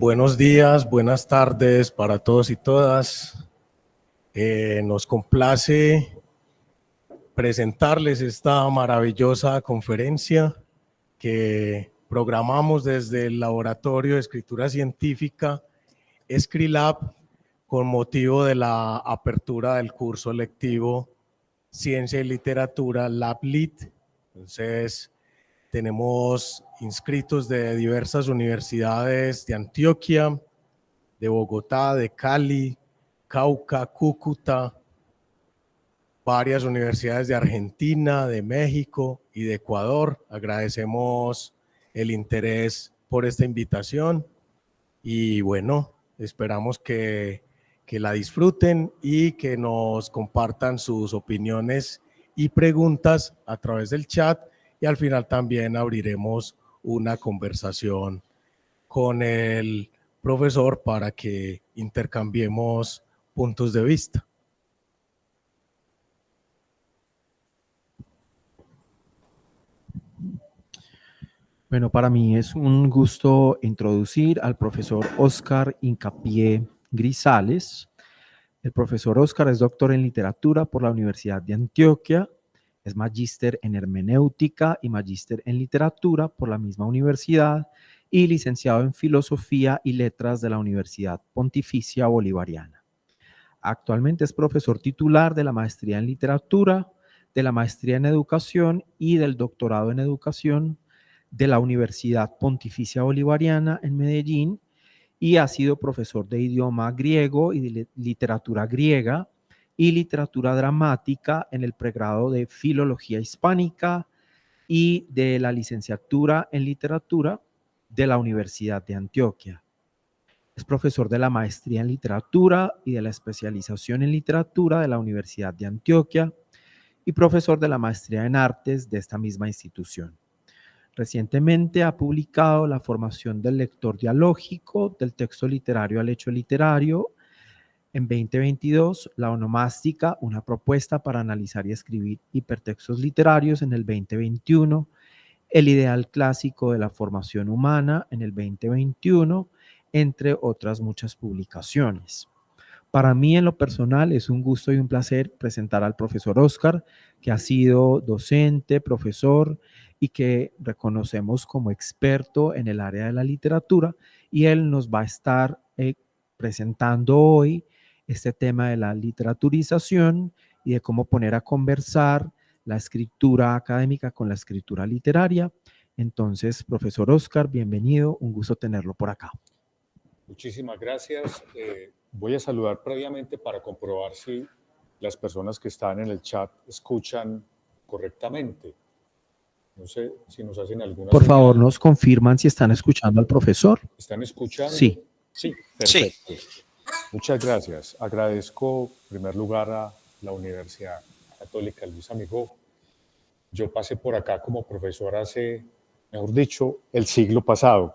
Buenos días, buenas tardes para todos y todas. Nos complace presentarles esta maravillosa conferencia que programamos desde el Laboratorio de Escritura Científica Escrilab con motivo de la apertura del curso lectivo Ciencia y Literatura LabLit. Entonces, tenemos inscritos de diversas universidades de Antioquia, de Bogotá, de Cali, Cauca, Cúcuta, varias universidades de Argentina, de México y de Ecuador. Agradecemos el interés por esta invitación y bueno, esperamos que la disfruten y que nos compartan sus opiniones y preguntas a través del chat, y al final también abriremos una conversación con el profesor para que intercambiemos puntos de vista. Bueno, para mí es un gusto introducir al profesor Óscar Hincapié Grisales. El profesor Óscar es doctor en literatura por la Universidad de Antioquia, es magíster en hermenéutica y magíster en literatura por la misma universidad y licenciado en filosofía y letras de la Universidad Pontificia Bolivariana. Actualmente es profesor titular de la maestría en literatura, de la maestría en educación y del doctorado en educación de la Universidad Pontificia Bolivariana en Medellín, y ha sido profesor de idioma griego y de literatura griega y literatura dramática en el pregrado de Filología Hispánica y de la licenciatura en literatura de la Universidad de Antioquia. Es profesor de la maestría en literatura y de la especialización en literatura de la Universidad de Antioquia y profesor de la maestría en artes de esta misma institución. Recientemente ha publicado La formación del lector dialógico, del texto literario al hecho literario. En 2022, La onomástica, una propuesta para analizar y escribir hipertextos literarios en el 2021. El ideal clásico de la formación humana en el 2021, entre otras muchas publicaciones. Para mí, en lo personal, es un gusto y un placer presentar al profesor Óscar, que ha sido docente, profesor y que reconocemos como experto en el área de la literatura, y él nos va a estar presentando hoy este tema de la literaturización y de cómo poner a conversar la escritura académica con la escritura literaria. Entonces, profesor Óscar, bienvenido, un gusto tenerlo por acá. Muchísimas gracias. Voy a saludar previamente para comprobar si las personas que están en el chat escuchan correctamente. No sé si nos hacen alguna Por señal. favor, nos confirman si están escuchando al profesor. ¿Están escuchando? Sí. Sí, perfecto. Sí. Muchas gracias. Agradezco en primer lugar a la Universidad Católica Luis Amigó. Yo pasé por acá como profesor hace, mejor dicho, el siglo pasado.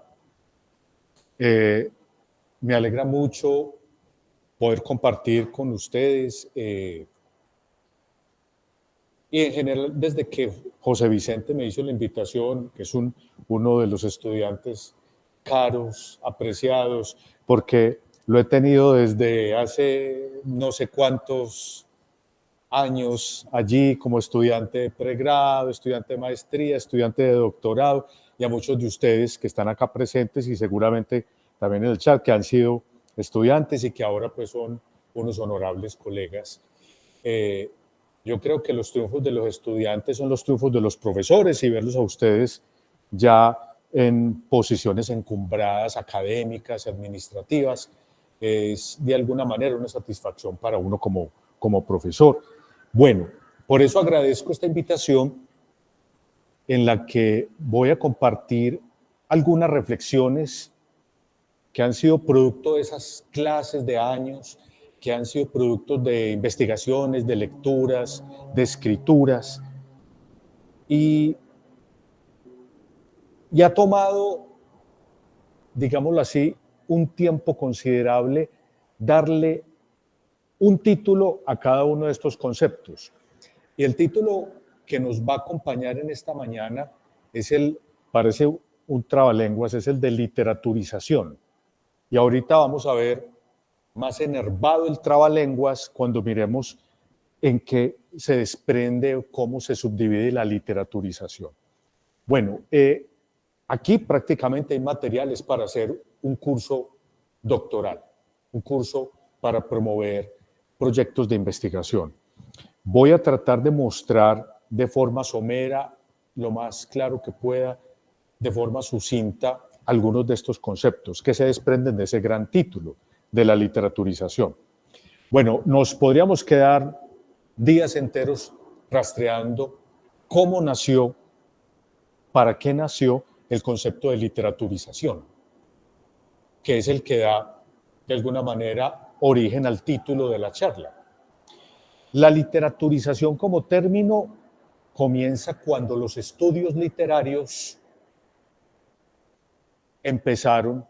Me alegra mucho poder compartir con ustedes y en general desde que José Vicente me hizo la invitación, que es uno de los estudiantes caros, apreciados, porque lo he tenido desde hace no sé cuántos años allí como estudiante de pregrado, estudiante de maestría, estudiante de doctorado, y a muchos de ustedes que están acá presentes y seguramente también en el chat, que han sido estudiantes y que ahora pues son unos honorables colegas. Yo creo que los triunfos de los estudiantes son los triunfos de los profesores, y verlos a ustedes ya en posiciones encumbradas, académicas, administrativas, es de alguna manera una satisfacción para uno como profesor. Bueno, por eso agradezco esta invitación en la que voy a compartir algunas reflexiones que han sido producto de esas clases de años, que han sido productos de investigaciones, de lecturas, de escrituras, y ha tomado, digámoslo así, un tiempo considerable darle un título a cada uno de estos conceptos. Y el título que nos va a acompañar en esta mañana es parece un trabalenguas, es el de literaturización. Y ahorita vamos a ver más enervado el trabalenguas cuando miremos en qué se desprende, cómo se subdivide la literaturización. Bueno, aquí prácticamente hay materiales para hacer un curso doctoral, un curso para promover proyectos de investigación. Voy a tratar de mostrar de forma somera, lo más claro que pueda, de forma sucinta, algunos de estos conceptos que se desprenden de ese gran título de la literaturización. Bueno, nos podríamos quedar días enteros rastreando cómo nació, para qué nació el concepto de literaturización, que es el que da, de alguna manera, origen al título de la charla. La literaturización como término comienza cuando los estudios literarios empezaron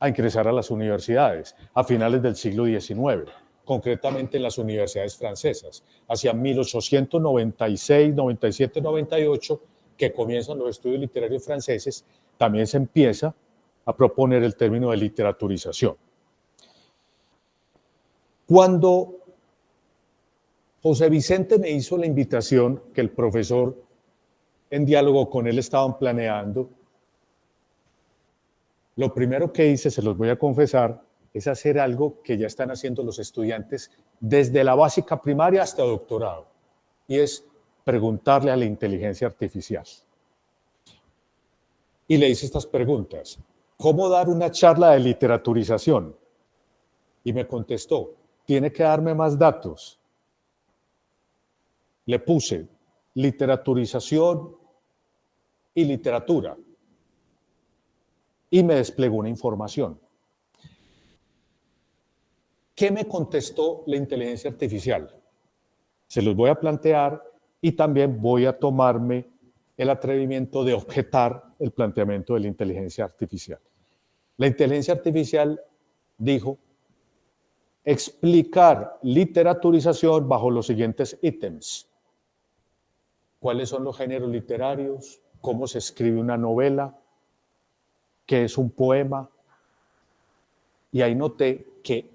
a ingresar a las universidades a finales del siglo XIX, concretamente en las universidades francesas, hacia 1896, 97, 98, que comienzan los estudios literarios franceses, también se empieza a proponer el término de literaturización. Cuando José Vicente me hizo la invitación, que el profesor en diálogo con él estaban planeando, lo primero que hice, se los voy a confesar, es hacer algo que ya están haciendo los estudiantes desde la básica primaria hasta doctorado, y es preguntarle a la inteligencia artificial. Y le hice estas preguntas: ¿cómo dar una charla de literaturización? Y me contestó: tiene que darme más datos. Le puse literaturización y literatura, y me desplegó una información. ¿Qué me contestó la inteligencia artificial? Se los voy a plantear y también voy a tomarme el atrevimiento de objetar el planteamiento de la inteligencia artificial. La inteligencia artificial dijo: explicar literaturización bajo los siguientes ítems. ¿Cuáles son los géneros literarios? ¿Cómo se escribe una novela? ¿Qué es un poema? Y ahí noté que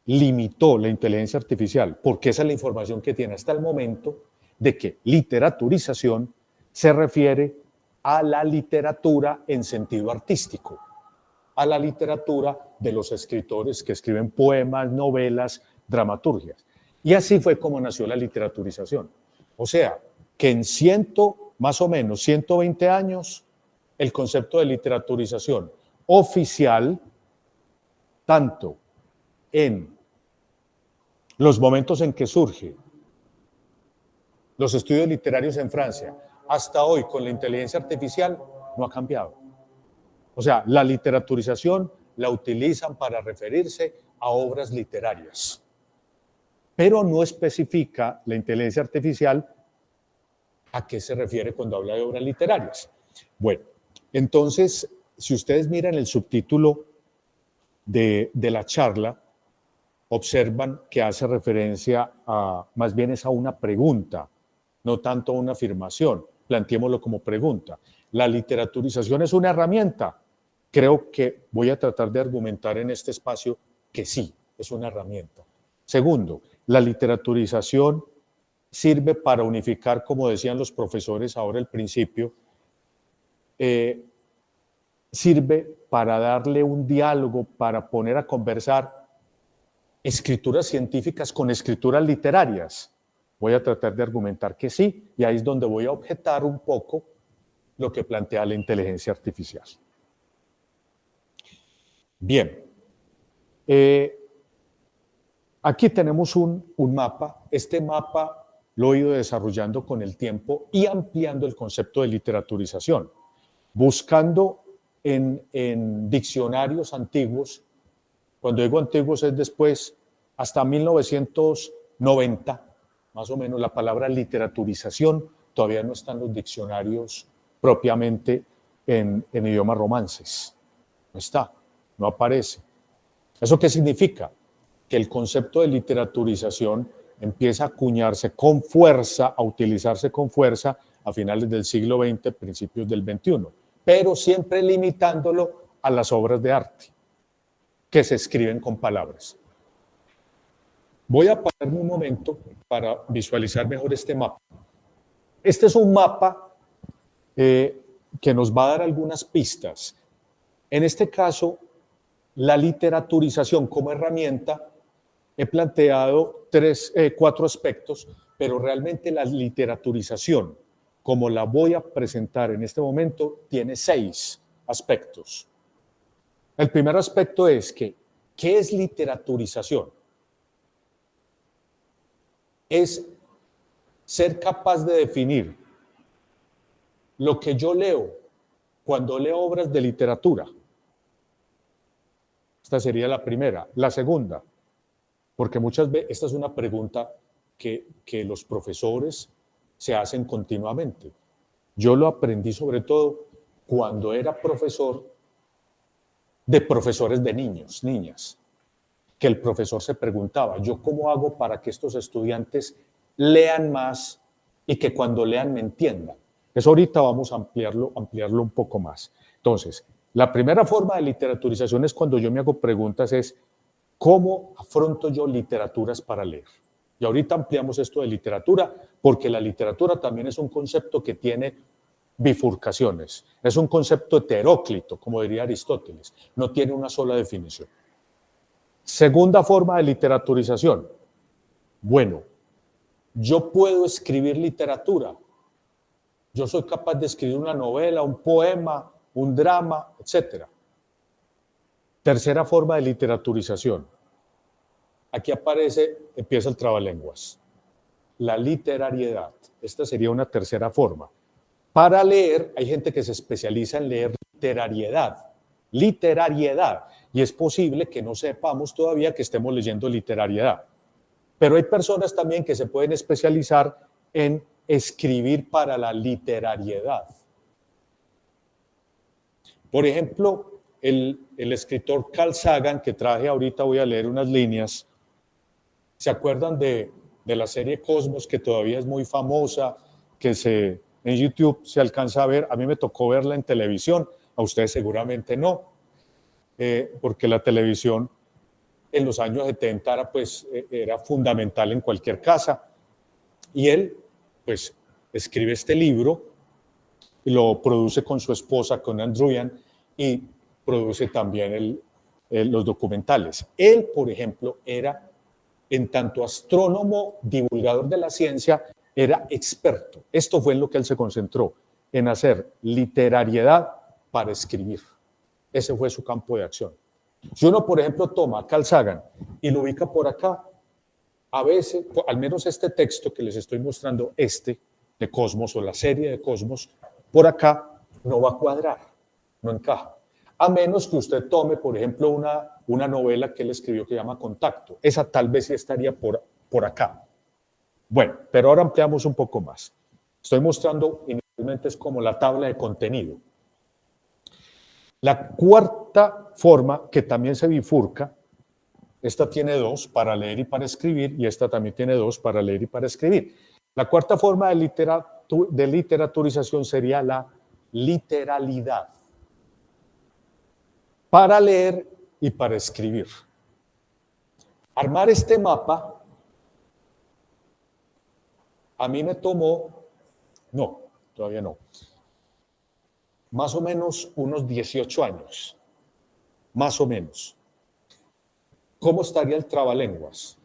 limitó la inteligencia artificial, porque esa es la información que tiene hasta el momento, de que literaturización se refiere a la literatura en sentido artístico, a la literatura de los escritores que escriben poemas, novelas, dramaturgias. Y así fue como nació la literaturización. O sea, que en más o menos 120 años, el concepto de literaturización oficial, tanto en los momentos en que surge los estudios literarios en Francia, hasta hoy con la inteligencia artificial, no ha cambiado. O sea, la literaturización la utilizan para referirse a obras literarias, pero no especifica la inteligencia artificial a qué se refiere cuando habla de obras literarias. Bueno, entonces, si ustedes miran el subtítulo de la charla, observan que hace referencia a, más bien es a una pregunta, no tanto a una afirmación. Planteémoslo como pregunta. ¿La literaturización es una herramienta? Creo que voy a tratar de argumentar en este espacio que sí, es una herramienta. Segundo, la literaturización sirve para unificar, como decían los profesores ahora al principio, sirve para darle un diálogo, para poner a conversar escrituras científicas con escrituras literarias. Voy a tratar de argumentar que sí, y ahí es donde voy a objetar un poco lo que plantea la inteligencia artificial. Bien, aquí tenemos un mapa. Este mapa lo he ido desarrollando con el tiempo y ampliando el concepto de literaturización, buscando en diccionarios antiguos. Cuando digo antiguos es después, hasta 1990, más o menos, la palabra literaturización todavía no está en los diccionarios propiamente en idiomas romances. No está, no aparece. ¿Eso qué significa? Que el concepto de literaturización empieza a acuñarse con fuerza, a utilizarse con fuerza a finales del siglo XX, principios del XXI, pero siempre limitándolo a las obras de arte. que se escriben con palabras. Voy a pararme un momento para visualizar mejor este mapa. Este es un mapa que nos va a dar algunas pistas. En este caso, la literaturización como herramienta, he planteado 4 aspectos, pero realmente la literaturización, como la voy a presentar en este momento, tiene 6 aspectos. El primer aspecto es que, ¿qué es literaturización? Es ser capaz de definir lo que yo leo cuando leo obras de literatura. Esta sería la primera. La segunda, porque muchas veces esta es una pregunta que los profesores se hacen continuamente. Yo lo aprendí sobre todo cuando era profesor de profesores de niños, niñas, que el profesor se preguntaba, ¿yo cómo hago para que estos estudiantes lean más y que cuando lean me entiendan? Eso ahorita vamos a ampliarlo un poco más. Entonces, la primera forma de literaturización es cuando yo me hago preguntas, es ¿cómo afronto yo literaturas para leer? Y ahorita ampliamos esto de literatura, porque la literatura también es un concepto que tiene bifurcaciones. Es un concepto heteróclito, como diría Aristóteles. No tiene una sola definición. Segunda forma de literaturización. Bueno, yo puedo escribir literatura. Yo soy capaz de escribir una novela, un poema, un drama, etc. Tercera forma de literaturización. Aquí empieza el trabalenguas. La literariedad. Esta sería una tercera forma. Para leer, hay gente que se especializa en leer literariedad. Literariedad. Y es posible que no sepamos todavía que estemos leyendo literariedad. Pero hay personas también que se pueden especializar en escribir para la literariedad. Por ejemplo, el escritor Carl Sagan, que traje ahorita, voy a leer unas líneas. ¿Se acuerdan de la serie Cosmos, que todavía es muy famosa, que en YouTube se alcanza a ver? A mí me tocó verla en televisión, a ustedes seguramente no, porque la televisión en los años 70 era fundamental en cualquier casa. Y él, pues, escribe este libro, y lo produce con su esposa, con Andruyan, y produce también los documentales. Él, por ejemplo, era, en tanto astrónomo, divulgador de la ciencia, era experto. Esto fue en lo que él se concentró, en hacer literariedad para escribir. Ese fue su campo de acción. Si uno, por ejemplo, toma a Carl Sagan y lo ubica por acá, a veces, al menos este texto que les estoy mostrando, de Cosmos, o la serie de Cosmos, por acá no va a cuadrar, no encaja. A menos que usted tome, por ejemplo, una novela que él escribió que se llama Contacto. Esa tal vez sí estaría por acá. Bueno, pero ahora ampliamos un poco más. Estoy mostrando, inicialmente es como la tabla de contenido. La cuarta forma, que también se bifurca, esta tiene 2, para leer y para escribir, y esta también tiene 2, para leer y para escribir. La cuarta forma de literaturización sería la literalidad, para leer y para escribir. Armar este mapa a mí me tomó, no, todavía no, más o menos unos 18 años, más o menos. ¿Cómo estaría el trabalenguas?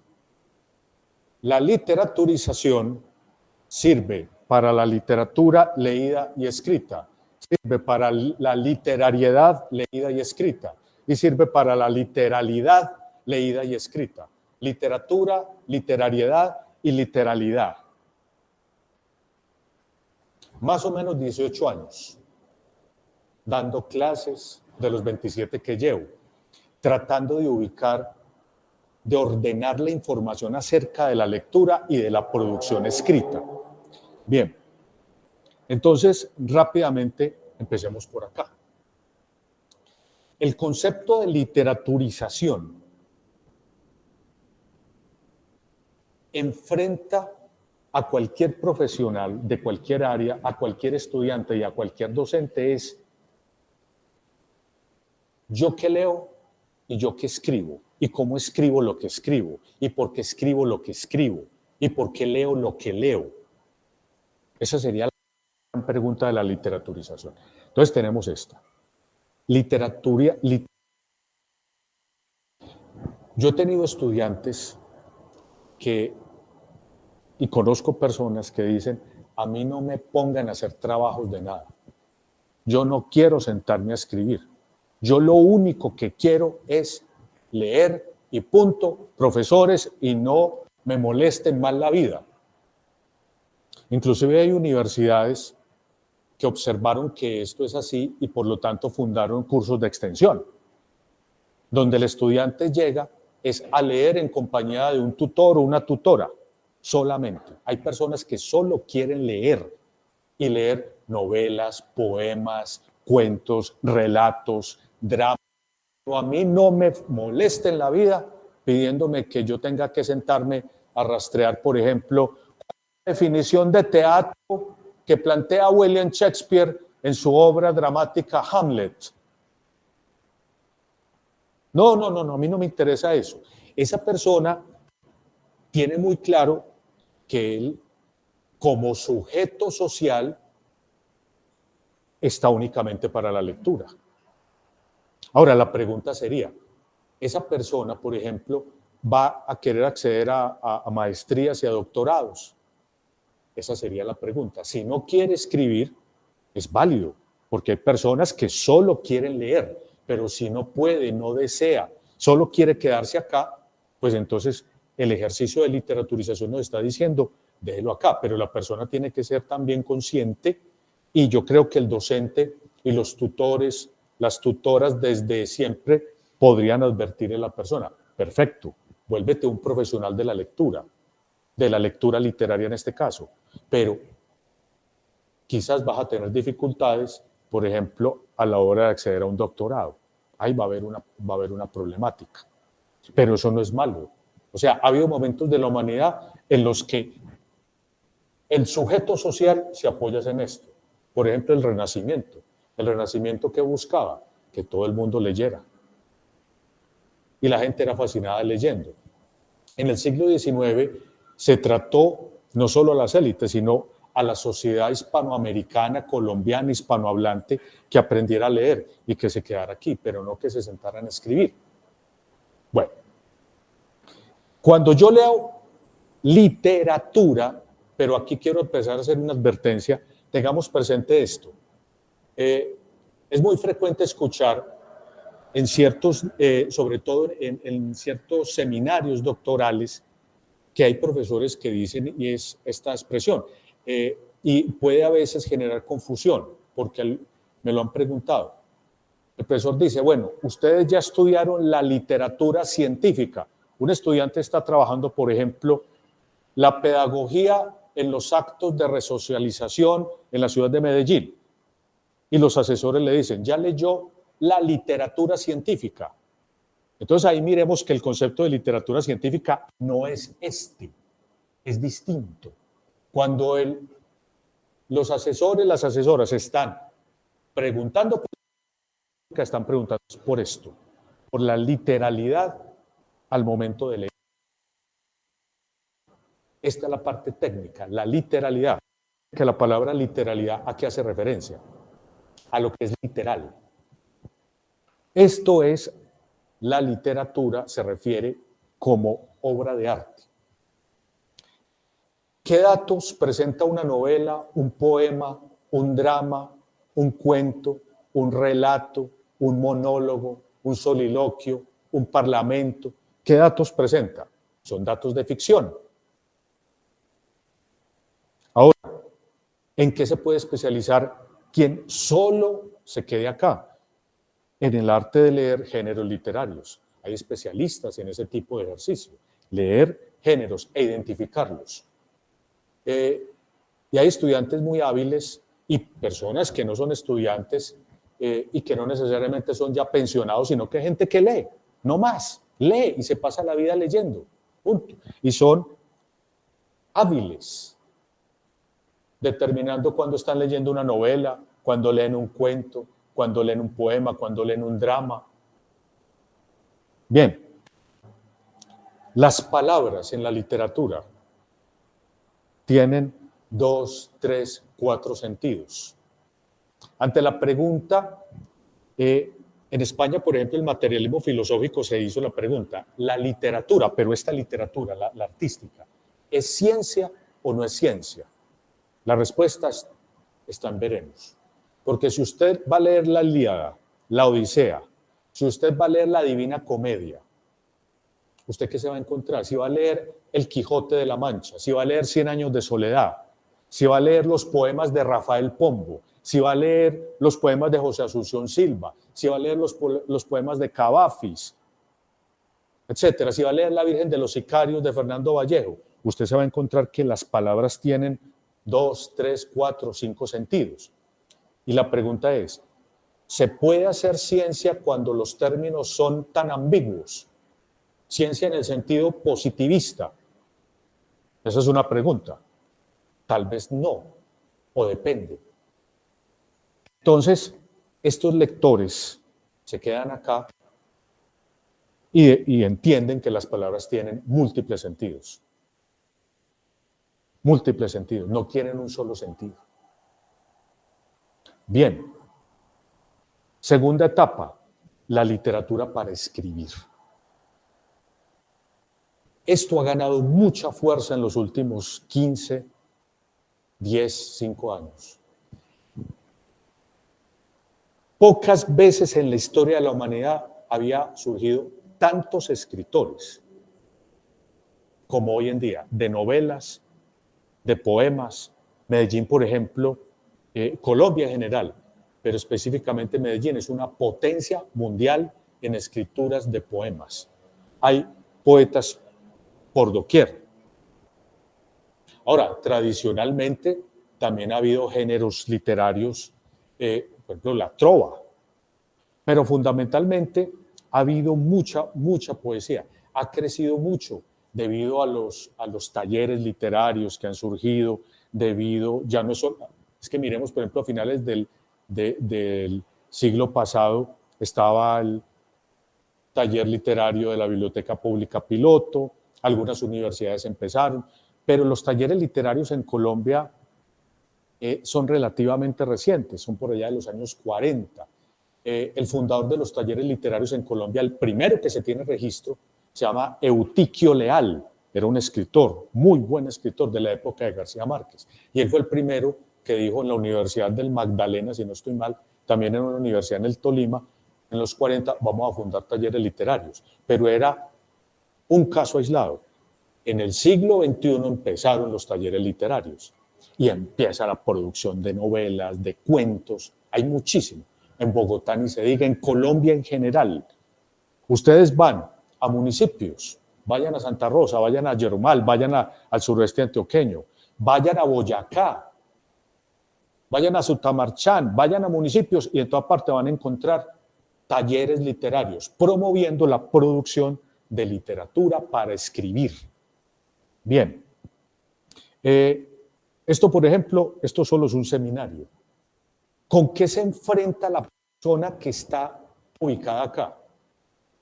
La literaturización sirve para la literatura leída y escrita, sirve para la literariedad leída y escrita, y sirve para la literalidad leída y escrita. Literatura, literariedad y literalidad. Más o menos 18 años, dando clases de los 27 que llevo, tratando de ubicar, de ordenar la información acerca de la lectura y de la producción escrita. Bien, entonces rápidamente empecemos por acá. El concepto de literaturización enfrenta a cualquier profesional de cualquier área, a cualquier estudiante y a cualquier docente es: ¿yo qué leo ¿Y yo qué escribo? ¿Y cómo escribo lo que escribo? ¿Y por qué escribo lo que escribo? ¿Y por qué leo lo que leo? Esa sería la gran pregunta de la literaturización. Entonces tenemos esta. Yo he tenido estudiantes y conozco personas que dicen, a mí no me pongan a hacer trabajos de nada. Yo no quiero sentarme a escribir. Yo lo único que quiero es leer y punto, profesores, y no me molesten más la vida. Inclusive hay universidades que observaron que esto es así y por lo tanto fundaron cursos de extensión, donde el estudiante llega es a leer en compañía de un tutor o una tutora, solamente. Hay personas que solo quieren leer y leer novelas, poemas, cuentos, relatos, dramas. A mí no me moleste en la vida pidiéndome que yo tenga que sentarme a rastrear, por ejemplo, la definición de teatro que plantea William Shakespeare en su obra dramática Hamlet. No, a mí no me interesa eso. Esa persona tiene muy claro que él, como sujeto social, está únicamente para la lectura. Ahora, la pregunta sería, esa persona, por ejemplo, va a querer acceder a maestrías y a doctorados. Esa sería la pregunta. Si no quiere escribir, es válido, porque hay personas que solo quieren leer, pero si no puede, no desea, solo quiere quedarse acá, pues entonces el ejercicio de literaturización nos está diciendo, déjelo acá, pero la persona tiene que ser también consciente y yo creo que el docente y los tutores, las tutoras desde siempre podrían advertir a la persona, perfecto, vuélvete un profesional de la lectura literaria en este caso, pero quizás vas a tener dificultades, por ejemplo, a la hora de acceder a un doctorado. Ahí va a haber una problemática, pero eso no es malo. O sea, ha habido momentos de la humanidad en los que el sujeto social se apoya en esto. Por ejemplo, el Renacimiento. El Renacimiento que buscaba que todo el mundo leyera. Y la gente era fascinada leyendo. En el siglo XIX se trató no solo a las élites, sino a la sociedad hispanoamericana, colombiana, hispanohablante, que aprendiera a leer y que se quedara aquí, pero no que se sentaran a escribir. Bueno, cuando yo leo literatura, pero aquí quiero empezar a hacer una advertencia, tengamos presente esto. Es muy frecuente escuchar en ciertos, sobre todo en ciertos seminarios doctorales, que hay profesores que dicen, y es esta expresión, y puede a veces generar confusión, porque me lo han preguntado. El profesor dice, bueno, ustedes ya estudiaron la literatura científica. Un estudiante está trabajando, por ejemplo, la pedagogía en los actos de resocialización en la ciudad de Medellín. Y los asesores le dicen, ¿ya leyó la literatura científica? Entonces ahí miremos que el concepto de literatura científica no es es distinto. Cuando los asesores, las asesoras están preguntando, están preguntando por esto, por la literalidad al momento de leer. Esta es la parte técnica, la literalidad, que la palabra literalidad, ¿a qué hace referencia? A lo que es literal. Esto es, la literatura se refiere como obra de arte. ¿Qué datos presenta una novela, un poema, un drama, un cuento, un relato, un monólogo, un soliloquio, un parlamento? ¿Qué datos presenta? Son datos de ficción. Ahora, ¿en qué se puede especializar quien solo se quede acá? En el arte de leer géneros literarios. Hay especialistas en ese tipo de ejercicio. Leer géneros e identificarlos. Y hay estudiantes muy hábiles y personas que no son estudiantes y que no necesariamente son ya pensionados, sino que hay gente que lee, no más, lee y se pasa la vida leyendo, punto. Y son hábiles, determinando cuando están leyendo una novela, cuando leen un cuento, cuando leen un poema, cuando leen un drama. Bien, las palabras en la literatura tienen 2, 3, 4 sentidos. Ante la pregunta, en España, por ejemplo, el materialismo filosófico se hizo la pregunta, la literatura, pero esta literatura, la artística, ¿es ciencia o no es ciencia? La respuesta está en veremos. Porque si usted va a leer la Ilíada, la Odisea, si usted va a leer la Divina Comedia, ¿usted qué se va a encontrar? Si va a leer El Quijote de la Mancha, si va a leer 100 años de soledad, si va a leer los poemas de Rafael Pombo, si va a leer los poemas de José Asunción Silva, si va a leer los poemas de Cavafis, etcétera, si va a leer La Virgen de los Sicarios de Fernando Vallejo, usted se va a encontrar que las palabras tienen 2, 3, 4, 5 sentidos. Y la pregunta es, ¿se puede hacer ciencia cuando los términos son tan ambiguos? Ciencia en el sentido positivista. Esa es una pregunta. Tal vez no, o depende. Entonces, estos lectores se quedan acá y entienden que las palabras tienen múltiples sentidos. Múltiples sentidos, no quieren un solo sentido. Bien. Segunda etapa, la literatura para escribir. Esto ha ganado mucha fuerza en los últimos 15, 10, 5 años. Pocas veces en la historia de la humanidad había surgido tantos escritores como hoy en día, de novelas, de poemas. Medellín, por ejemplo, Colombia en general, pero específicamente Medellín es una potencia mundial en escrituras de poemas. Hay poetas por doquier. Ahora, tradicionalmente también ha habido géneros literarios, por ejemplo, la trova, pero fundamentalmente ha habido mucha poesía. Ha crecido mucho debido a los talleres literarios que han surgido, ya no es solo, es que miremos, por ejemplo, a finales del siglo pasado estaba el taller literario de la Biblioteca Pública Piloto, algunas universidades empezaron, pero los talleres literarios en Colombia son relativamente recientes, son por allá de los años 40. El fundador de los talleres literarios en Colombia, el primero que se tiene registro, se llama Eutiquio Leal, era un escritor, muy buen escritor de la época de García Márquez, y él fue el primero que dijo en la Universidad del Magdalena, si no estoy mal, también en una universidad en el Tolima, en los 40 vamos a fundar talleres literarios, pero era un caso aislado. En el siglo XXI empezaron los talleres literarios y empieza la producción de novelas, de cuentos, hay muchísimo. En Bogotá ni se diga, en Colombia en general. Ustedes van a municipios, vayan a Santa Rosa, vayan a Yerumal, vayan al suroeste antioqueño, vayan a Boyacá, vayan a Sutamarchán, vayan a municipios y en toda parte van a encontrar talleres literarios promoviendo la producción de literatura para escribir. Bien, esto por ejemplo, esto solo es un seminario. ¿Con qué se enfrenta la persona que está ubicada acá?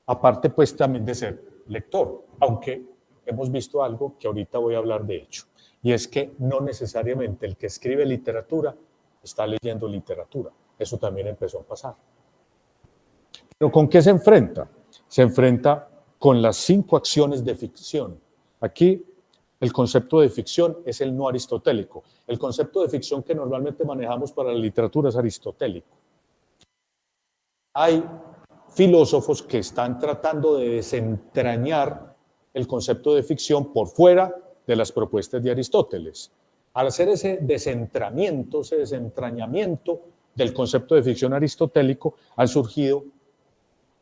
Aparte pues también de ser lector, aunque hemos visto algo que ahorita voy a hablar de hecho, y es que no necesariamente el que escribe literatura está leyendo literatura. Eso también empezó a pasar. ¿Pero con qué se enfrenta? Se enfrenta con las 5 acciones de ficción. Aquí el concepto de ficción es el no aristotélico. El concepto de ficción que normalmente manejamos para la literatura es aristotélico. Hay filósofos que están tratando de desentrañar el concepto de ficción por fuera de las propuestas de Aristóteles. Al hacer ese desentrañamiento del concepto de ficción aristotélico, han surgido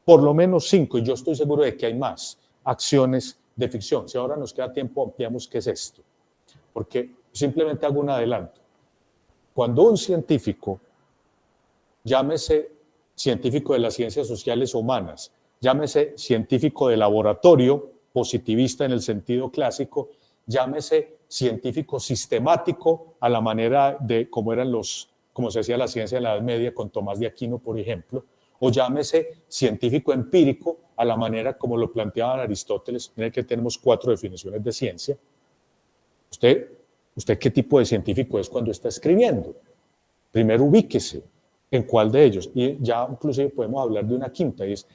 por lo menos 5, y yo estoy seguro de que hay más, acciones de ficción. Si ahora nos queda tiempo, ampliamos qué es esto. Porque simplemente hago un adelanto. Cuando un científico, llámese científico de las ciencias sociales o humanas, llámese científico de laboratorio, positivista en el sentido clásico, llámese científico sistemático a la manera de como se hacía la ciencia en la Edad Media con Tomás de Aquino, por ejemplo, o llámese científico empírico a la manera como lo planteaba Aristóteles. Miren que tenemos 4 definiciones de ciencia. ¿Usted qué tipo de científico es cuando está escribiendo? Primero ubíquese en cuál de ellos. Y ya inclusive podemos hablar de una quinta, y es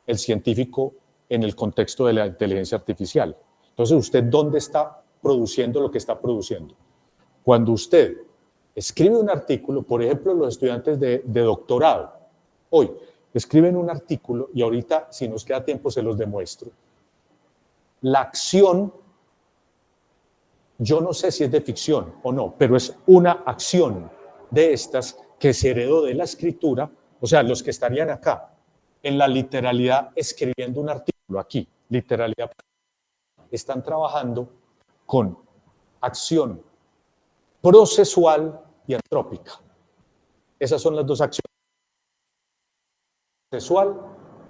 el científico en el contexto de la inteligencia artificial. Entonces, ¿usted dónde está produciendo lo que está produciendo? Cuando usted escribe un artículo, por ejemplo, los estudiantes de doctorado, hoy escriben un artículo, y ahorita, si nos queda tiempo, se los demuestro. La acción, yo no sé si es de ficción o no, pero es una acción de estas que se heredó de la escritura, o sea, los que estarían acá, en la literalidad, escribiendo un artículo aquí, literalidad, están trabajando con acción procesual y antrópica. Esas son las dos acciones, procesual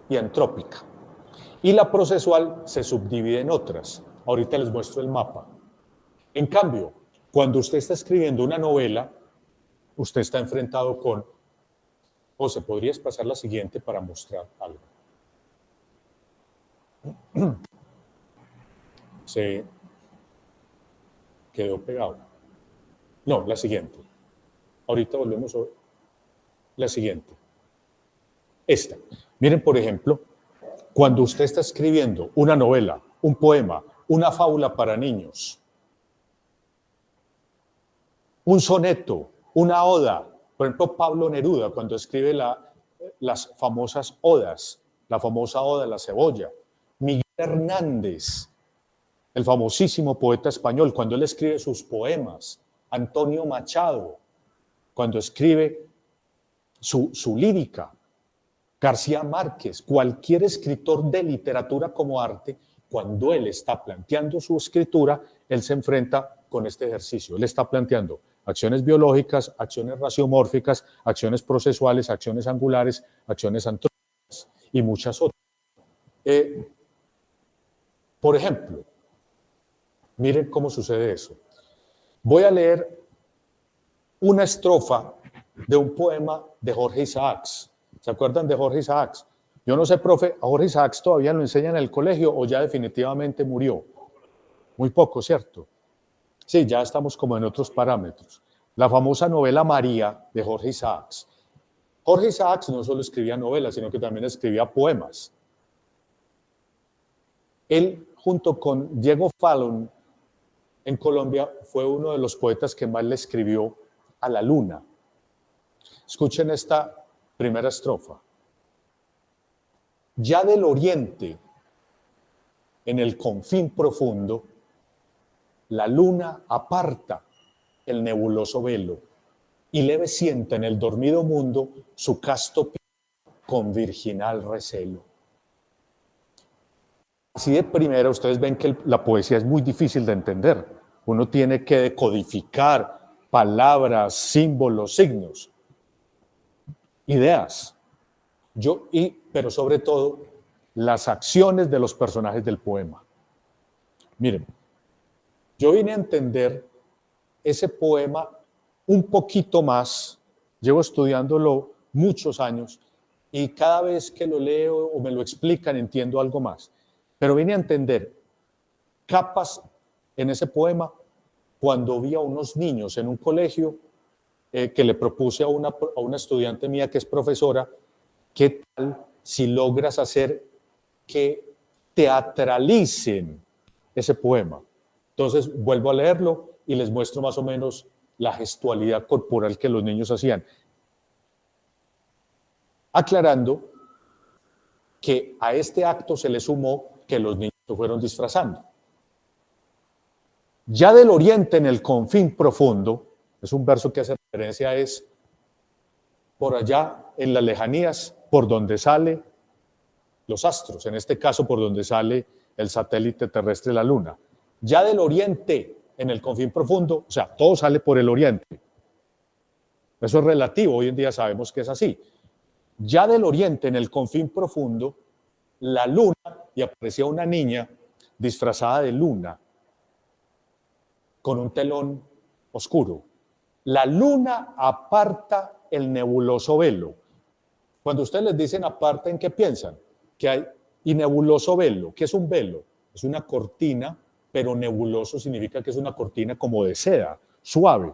y antrópica. Y la procesual se subdivide en otras. Ahorita les muestro el mapa. En cambio, cuando usted está escribiendo una novela, usted está enfrentado con... José, ¿podrías pasar la siguiente para mostrar algo? Se quedó pegado. No, la siguiente. Ahorita volvemos a la siguiente. Esta. Miren, por ejemplo, cuando usted está escribiendo una novela, un poema, una fábula para niños, un soneto, una oda. Por ejemplo, Pablo Neruda, cuando escribe las famosas odas, la famosa oda de la cebolla. Miguel Hernández, el famosísimo poeta español, cuando él escribe sus poemas. Antonio Machado, cuando escribe su lírica. García Márquez, cualquier escritor de literatura como arte, cuando él está planteando su escritura, él se enfrenta con este ejercicio. Él está planteando acciones biológicas, acciones raciomórficas, acciones procesuales, acciones angulares, acciones antrópicas y muchas otras. Por ejemplo, miren cómo sucede eso. Voy a leer una estrofa de un poema de Jorge Isaacs. ¿Se acuerdan de Jorge Isaacs? Yo no sé, profe, ¿a Jorge Isaacs todavía lo enseñan en el colegio o ya definitivamente murió? Muy poco, ¿cierto? Sí, ya estamos como en otros parámetros. La famosa novela María de Jorge Isaacs. Jorge Isaacs no solo escribía novelas, sino que también escribía poemas. Él, junto con Diego Fallon, en Colombia, fue uno de los poetas que más le escribió a la luna. Escuchen esta primera estrofa. Ya del oriente, en el confín profundo, la luna aparta el nebuloso velo y leve sienta en el dormido mundo su casto con virginal recelo. Así de primera, ustedes ven que la poesía es muy difícil de entender. Uno tiene que decodificar palabras, símbolos, signos, ideas. Pero sobre todo, las acciones de los personajes del poema. Miren, yo vine a entender ese poema un poquito más, llevo estudiándolo muchos años y cada vez que lo leo o me lo explican entiendo algo más. Pero vine a entender capas en ese poema cuando vi a unos niños en un colegio que le propuse a una estudiante mía que es profesora, ¿qué tal si logras hacer que teatralicen ese poema? Entonces vuelvo a leerlo y les muestro más o menos la gestualidad corporal que los niños hacían. Aclarando que a este acto se le sumó que los niños se fueron disfrazando. Ya del oriente en el confín profundo, es un verso que hace referencia a por allá en las lejanías, por donde salen los astros, en este caso por donde sale el satélite terrestre la luna. Ya del oriente en el confín profundo, o sea, todo sale por el oriente. Eso es relativo, hoy en día sabemos que es así. Ya del oriente en el confín profundo, la luna, y aparecía una niña disfrazada de luna, con un telón oscuro. La luna aparta el nebuloso velo. Cuando ustedes les dicen aparta, ¿en qué piensan? Que hay Y nebuloso velo. ¿Qué es un velo? Es una cortina, pero nebuloso significa que es una cortina como de seda, suave.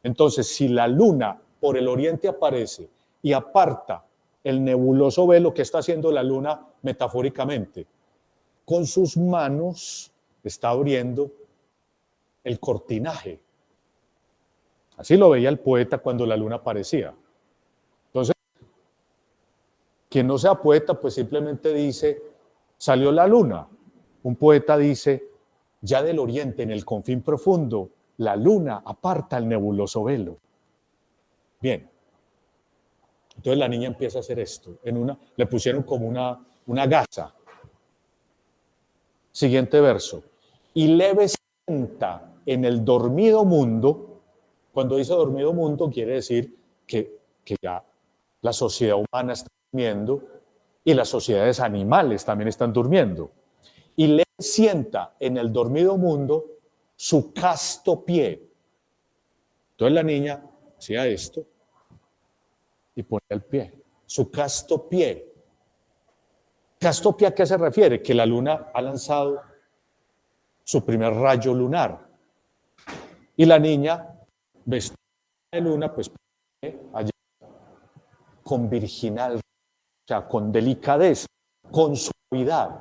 Entonces, si la luna por el oriente aparece y aparta el nebuloso velo, ¿qué está haciendo la luna metafóricamente? Con sus manos está abriendo el cortinaje. Así lo veía el poeta cuando la luna aparecía. Entonces, quien no sea poeta, pues simplemente dice, salió la luna. Un poeta dice, ya del oriente, en el confín profundo, la luna aparta el nebuloso velo. Bien. Entonces la niña empieza a hacer esto. Le pusieron como una gasa. Siguiente verso. Y leve sienta en el dormido mundo. Cuando dice dormido mundo, quiere decir que ya la sociedad humana está durmiendo y las sociedades animales también están durmiendo. Y le sienta en el dormido mundo su casto pie. Entonces la niña hacía esto y ponía el pie, su casto pie. ¿Casto pie a qué se refiere? Que la luna ha lanzado su primer rayo lunar. Y la niña, vestida de luna, pues allá con virginal, o sea, con delicadeza, con suavidad.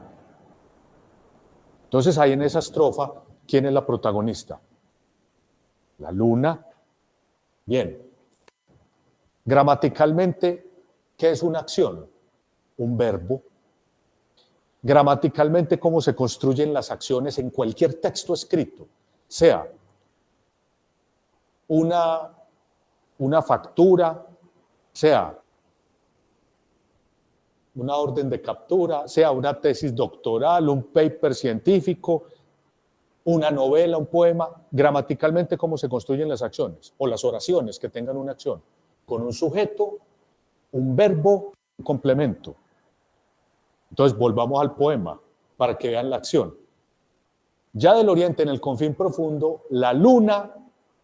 Entonces ahí en esa estrofa, ¿quién es la protagonista? La luna. Bien. Gramaticalmente, ¿qué es una acción? Un verbo. Gramaticalmente, ¿cómo se construyen las acciones en cualquier texto escrito? Sea una factura, sea una orden de captura, sea una tesis doctoral, un paper científico, una novela, un poema. Gramaticalmente, ¿cómo se construyen las acciones? O las oraciones que tengan una acción. Con un sujeto, un verbo, un complemento. Entonces, volvamos al poema para que vean la acción. Ya del oriente, en el confín profundo, la luna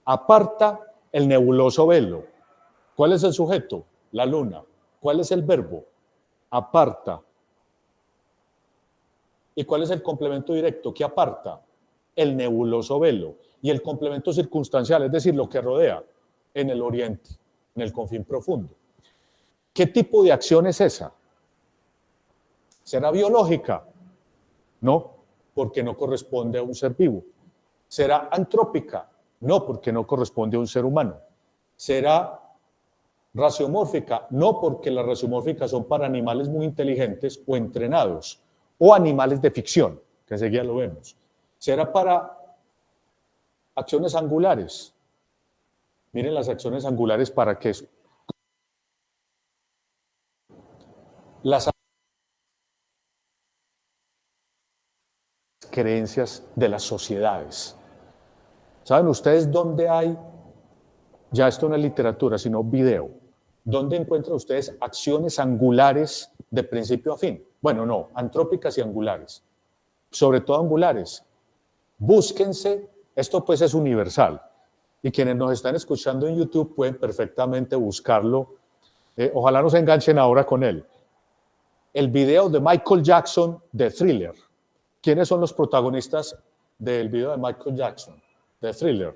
aparta el nebuloso velo. ¿Cuál es el sujeto? La luna. ¿Cuál es el verbo? Aparta. ¿Y cuál es el complemento directo? ¿Qué aparta? El nebuloso velo. Y el complemento circunstancial, es decir, lo que rodea en el oriente, en el confín profundo. ¿Qué tipo de acción es esa? ¿Será biológica? No, porque no corresponde a un ser vivo. ¿Será antrópica? No, porque no corresponde a un ser humano. ¿Será raciomórfica? No, porque las raciomórficas son para animales muy inteligentes o entrenados, o animales de ficción, que enseguida lo vemos. ¿Será para acciones angulares? Miren las acciones angulares para qué. Las creencias de las sociedades. ¿Saben ustedes dónde hay? Ya esto no es literatura, sino video. ¿Dónde encuentran ustedes acciones angulares de principio a fin? Bueno, no, antrópicas y angulares. Sobre todo angulares. Búsquense, esto pues es universal. Y quienes nos están escuchando en YouTube pueden perfectamente buscarlo. Ojalá no se enganchen ahora con él. El video de Michael Jackson de Thriller. ¿Quiénes son los protagonistas del video de Michael Jackson, de Thriller?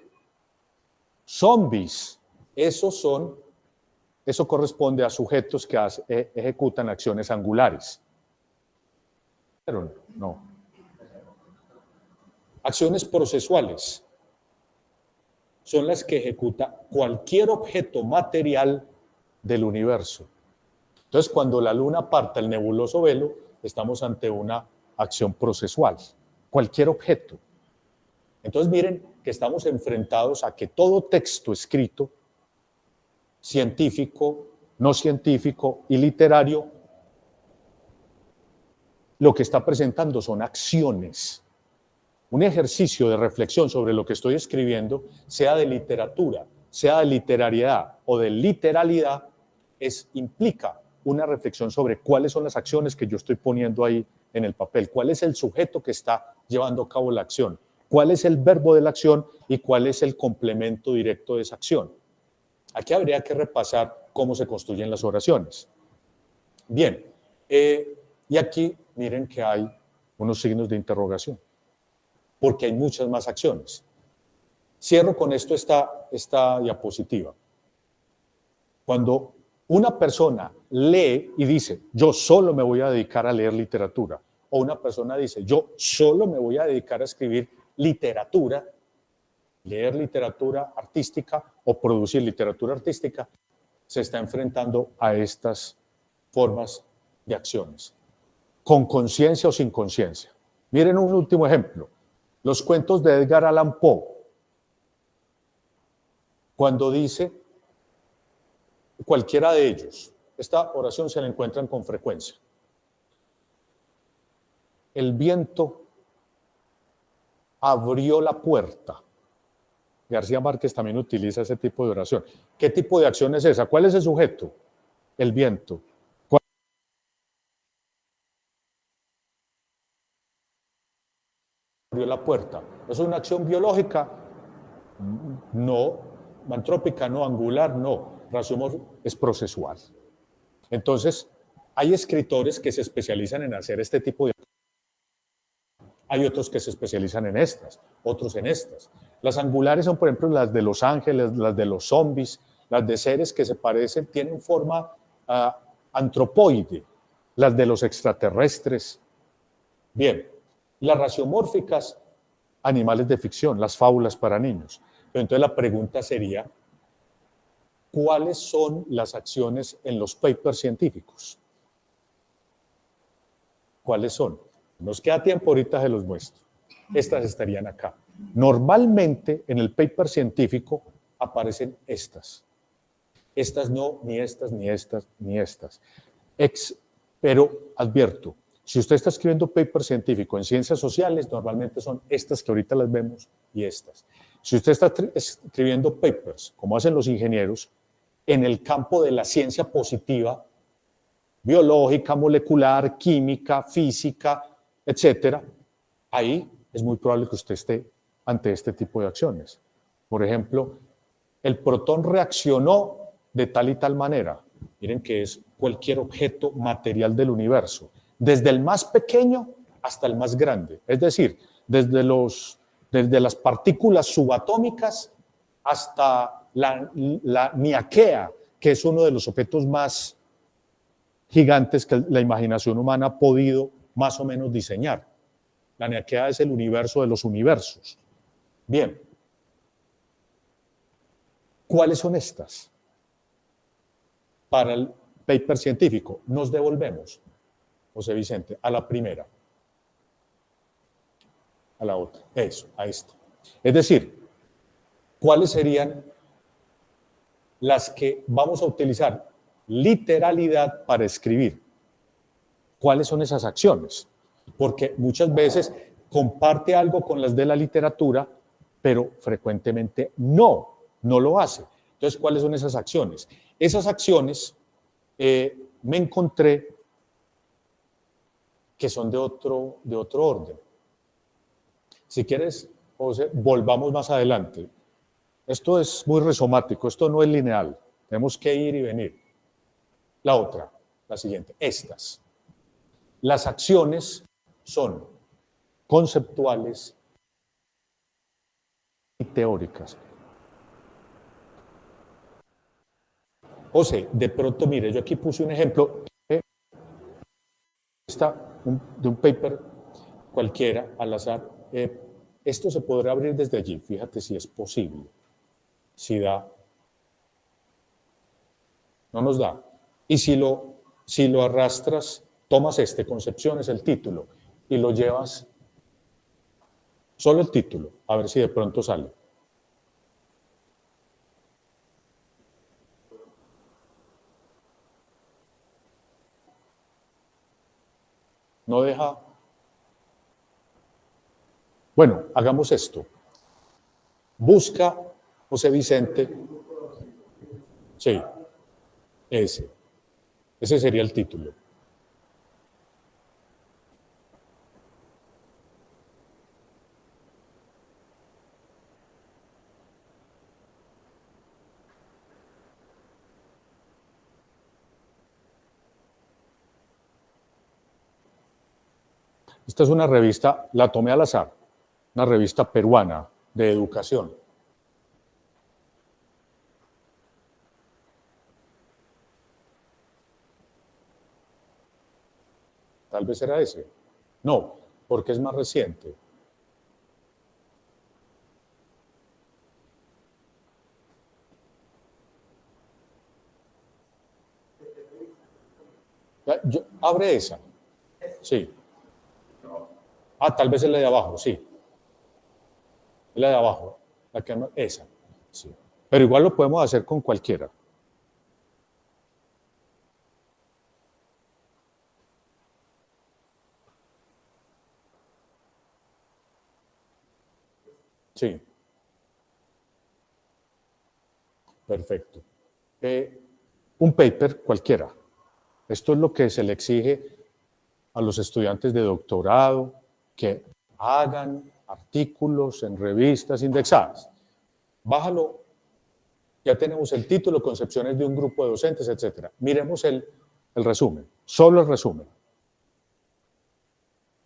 Zombies. Eso corresponde a sujetos que ejecutan acciones angulares. Pero no. Acciones procesuales son las que ejecuta cualquier objeto material del universo. Entonces, cuando la luna aparta el nebuloso velo, estamos ante una acción procesual, cualquier objeto. Entonces miren que estamos enfrentados a que todo texto escrito, científico, no científico y literario, lo que está presentando son acciones. Un ejercicio de reflexión sobre lo que estoy escribiendo, sea de literatura, sea de literariedad o de literalidad, implica una reflexión sobre cuáles son las acciones que yo estoy poniendo ahí en el papel, cuál es el sujeto que está llevando a cabo la acción, cuál es el verbo de la acción y cuál es el complemento directo de esa acción. Aquí habría que repasar cómo se construyen las oraciones. Bien, y aquí miren que hay unos signos de interrogación, porque hay muchas más acciones. Cierro con esto esta diapositiva. Cuando una persona lee y dice, yo solo me voy a dedicar a leer literatura, o una persona dice, yo solo me voy a dedicar a escribir literatura, leer literatura artística o producir literatura artística, se está enfrentando a estas formas de acciones, con conciencia o sin conciencia. Miren un último ejemplo, los cuentos de Edgar Allan Poe, cuando dice cualquiera de ellos, esta oración se la encuentran con frecuencia. El viento abrió la puerta. García Márquez también utiliza ese tipo de oración. ¿Qué tipo de acción es esa? ¿Cuál es el sujeto? El viento. Abrió la puerta. ¿Es una acción biológica? No. Antrópica, no. Angular, no. Raciomo es procesual. Entonces, hay escritores que se especializan en hacer este tipo de... Hay otros que se especializan en estas, otros en estas. Las angulares son, por ejemplo, las de los ángeles, las de los zombies, las de seres que se parecen, tienen forma antropoide, las de los extraterrestres. Bien, las raciomórficas, animales de ficción, las fábulas para niños. Pero entonces la pregunta sería, ¿cuáles son las acciones en los papers científicos? ¿Cuáles son? Nos queda tiempo, ahorita se los muestro. Estas estarían acá. Normalmente en el paper científico aparecen estas. Estas no, ni estas, ni estas, ni estas. Pero advierto, si usted está escribiendo paper científico en ciencias sociales, normalmente son estas que ahorita las vemos y estas. Si usted está escribiendo papers, como hacen los ingenieros, en el campo de la ciencia positiva, biológica, molecular, química, física, etcétera, ahí es muy probable que usted esté ante este tipo de acciones. Por ejemplo, el protón reaccionó de tal y tal manera. Miren que es cualquier objeto material del universo, desde el más pequeño hasta el más grande. Es decir, desde las partículas subatómicas hasta la niaquea, que es uno de los objetos más gigantes que la imaginación humana ha podido más o menos diseñar. La niaquea es el universo de los universos. Bien, ¿cuáles son estas? Para el paper científico, nos devolvemos, José Vicente, a la primera, a la otra, eso, a esta. Es decir, ¿cuáles serían las que vamos a utilizar? Literalidad para escribir. ¿Cuáles son esas acciones? Porque muchas veces comparte algo con las de la literatura, pero frecuentemente no lo hace. Entonces, ¿cuáles son esas acciones? Esas acciones me encontré que son de otro orden. Si quieres, José, volvamos más adelante. Esto es muy rizomático, esto no es lineal. Tenemos que ir y venir. La otra, la siguiente, estas. Las acciones son conceptuales y teóricas. José, de pronto, mire, yo aquí puse un ejemplo de un paper cualquiera, al azar. Esto se podrá abrir desde allí, fíjate si es posible. Si da. No nos da. Y si lo arrastras, tomas Concepción es el título, y lo llevas, solo el título, a ver si de pronto sale. No deja. Bueno, hagamos esto. Busca, José Vicente. Sí, ese sería el título. Esta es una revista, la tomé al azar, una revista peruana de educación. Tal vez era ese. No, porque es más reciente. Abre esa. Sí. Ah, tal vez es la de abajo, sí. Es la de abajo. Esa. Sí. Pero igual lo podemos hacer con cualquiera. Sí. Perfecto. Un paper cualquiera. Esto es lo que se le exige a los estudiantes de doctorado, que hagan artículos en revistas indexadas. Bájalo, ya tenemos el título, concepciones de un grupo de docentes, etc. Miremos el resumen, solo el resumen.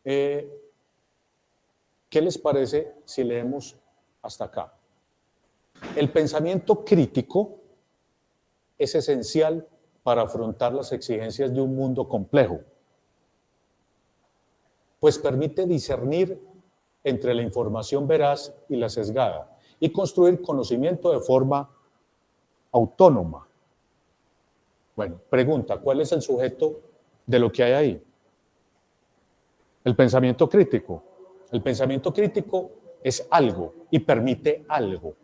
¿Qué les parece si leemos hasta acá? El pensamiento crítico es esencial para afrontar las exigencias de un mundo complejo, pues permite discernir entre la información veraz y la sesgada y construir conocimiento de forma autónoma. Bueno, pregunta, ¿cuál es el sujeto de lo que hay ahí? El pensamiento crítico. El pensamiento crítico es algo y permite algo.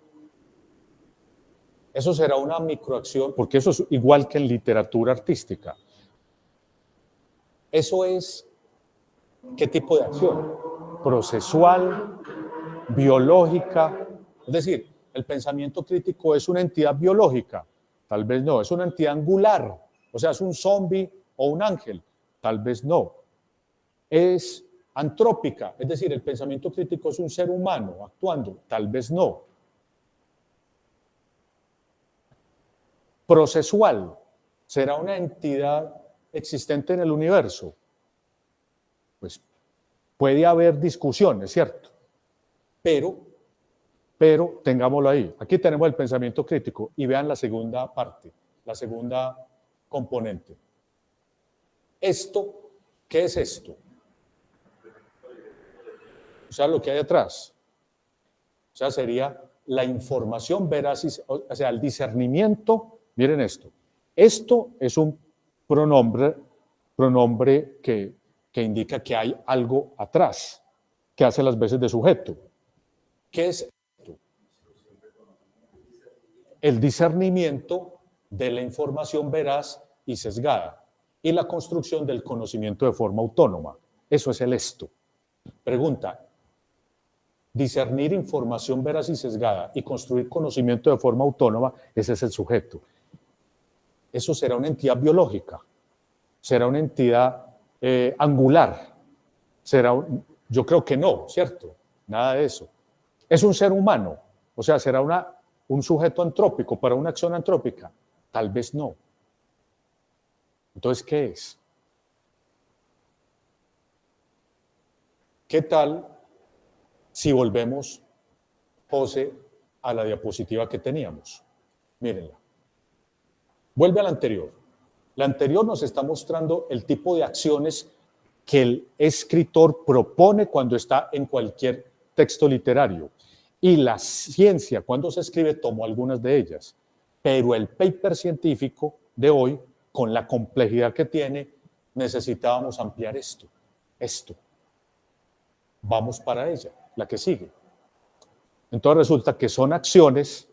Eso será una microacción, porque eso es igual que en literatura artística. Eso es, ¿qué tipo de acción? Procesual, biológica. Es decir, el pensamiento crítico es una entidad biológica. Tal vez no. Es una entidad angular. O sea, es un zombie o un ángel. Tal vez no. Es antrópica. Es decir, el pensamiento crítico es un ser humano actuando. Tal vez no. Procesual. ¿Será una entidad existente en el universo? Pues puede haber discusiones, ¿cierto? Pero tengámoslo ahí. Aquí tenemos el pensamiento crítico y vean la segunda parte, la segunda componente. Esto, ¿qué es esto? O sea, lo que hay atrás. O sea, sería la información veraz, o sea, el discernimiento. Miren esto. Esto es un pronombre que indica que hay algo atrás, que hace las veces de sujeto. ¿Qué es esto? El discernimiento de la información veraz y sesgada y la construcción del conocimiento de forma autónoma. Eso es el esto. Pregunta, discernir información veraz y sesgada y construir conocimiento de forma autónoma, ese es el sujeto. Eso será una entidad biológica, será una entidad angular, yo creo que no, ¿cierto? Nada de eso. Es un ser humano, o sea, será un sujeto antrópico para una acción antrópica, tal vez no. Entonces, ¿qué es? ¿Qué tal si volvemos, José, a la diapositiva que teníamos? Mírenla. Vuelve a la anterior. La anterior nos está mostrando el tipo de acciones que el escritor propone cuando está en cualquier texto literario. Y la ciencia, cuando se escribe, tomó algunas de ellas. Pero el paper científico de hoy, con la complejidad que tiene, necesitábamos ampliar esto. Vamos para ella, la que sigue. Entonces resulta que son acciones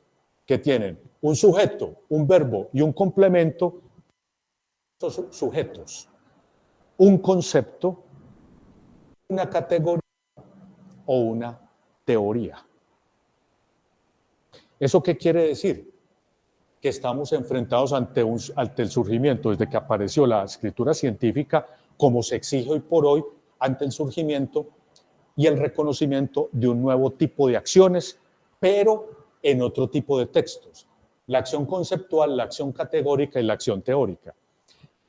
que tienen un sujeto, un verbo y un complemento, estos sujetos, un concepto, una categoría o una teoría. ¿Eso qué quiere decir? Que estamos enfrentados ante el surgimiento, desde que apareció la escritura científica, como se exige hoy por hoy, ante el surgimiento y el reconocimiento de un nuevo tipo de acciones, pero en otro tipo de textos. La acción conceptual, la acción categórica y la acción teórica.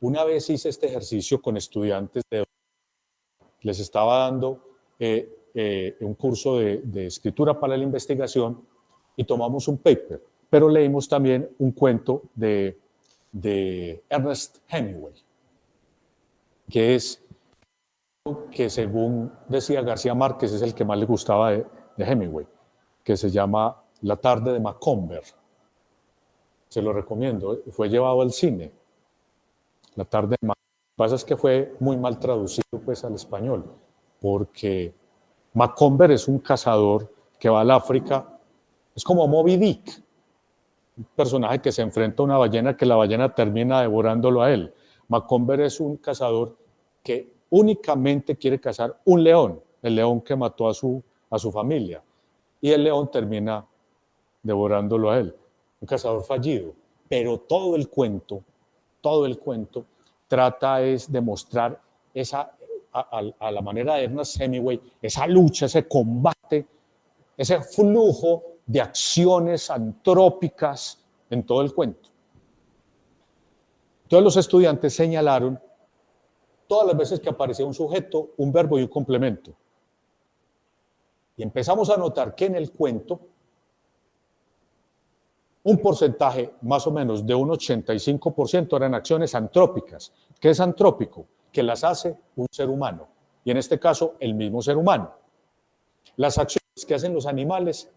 Una vez hice este ejercicio con estudiantes les estaba dando un curso de escritura para la investigación y tomamos un paper, pero leímos también un cuento de Ernest Hemingway, que es que según decía García Márquez es el que más le gustaba de Hemingway, que se llama La tarde de Macomber. Se lo recomiendo, fue llevado al cine. La tarde de Macomber. Lo que pasa es que fue muy mal traducido pues al español, porque Macomber es un cazador que va al África, es como Moby Dick, un personaje que se enfrenta a una ballena que la ballena termina devorándolo a él. Macomber es un cazador que únicamente quiere cazar un león, el león que mató a su familia, y el león termina devorándolo a él. Un cazador fallido, pero todo el cuento trata es de mostrar a la manera de Ernest Hemingway, esa lucha, ese combate, ese flujo de acciones antrópicas en todo el cuento. Entonces los estudiantes señalaron todas las veces que aparecía un sujeto, un verbo y un complemento. Y empezamos a notar que en el cuento un porcentaje más o menos de un 85% eran acciones antrópicas. ¿Qué es antrópico? Que las hace un ser humano, y en este caso el mismo ser humano. Las acciones que hacen los animales,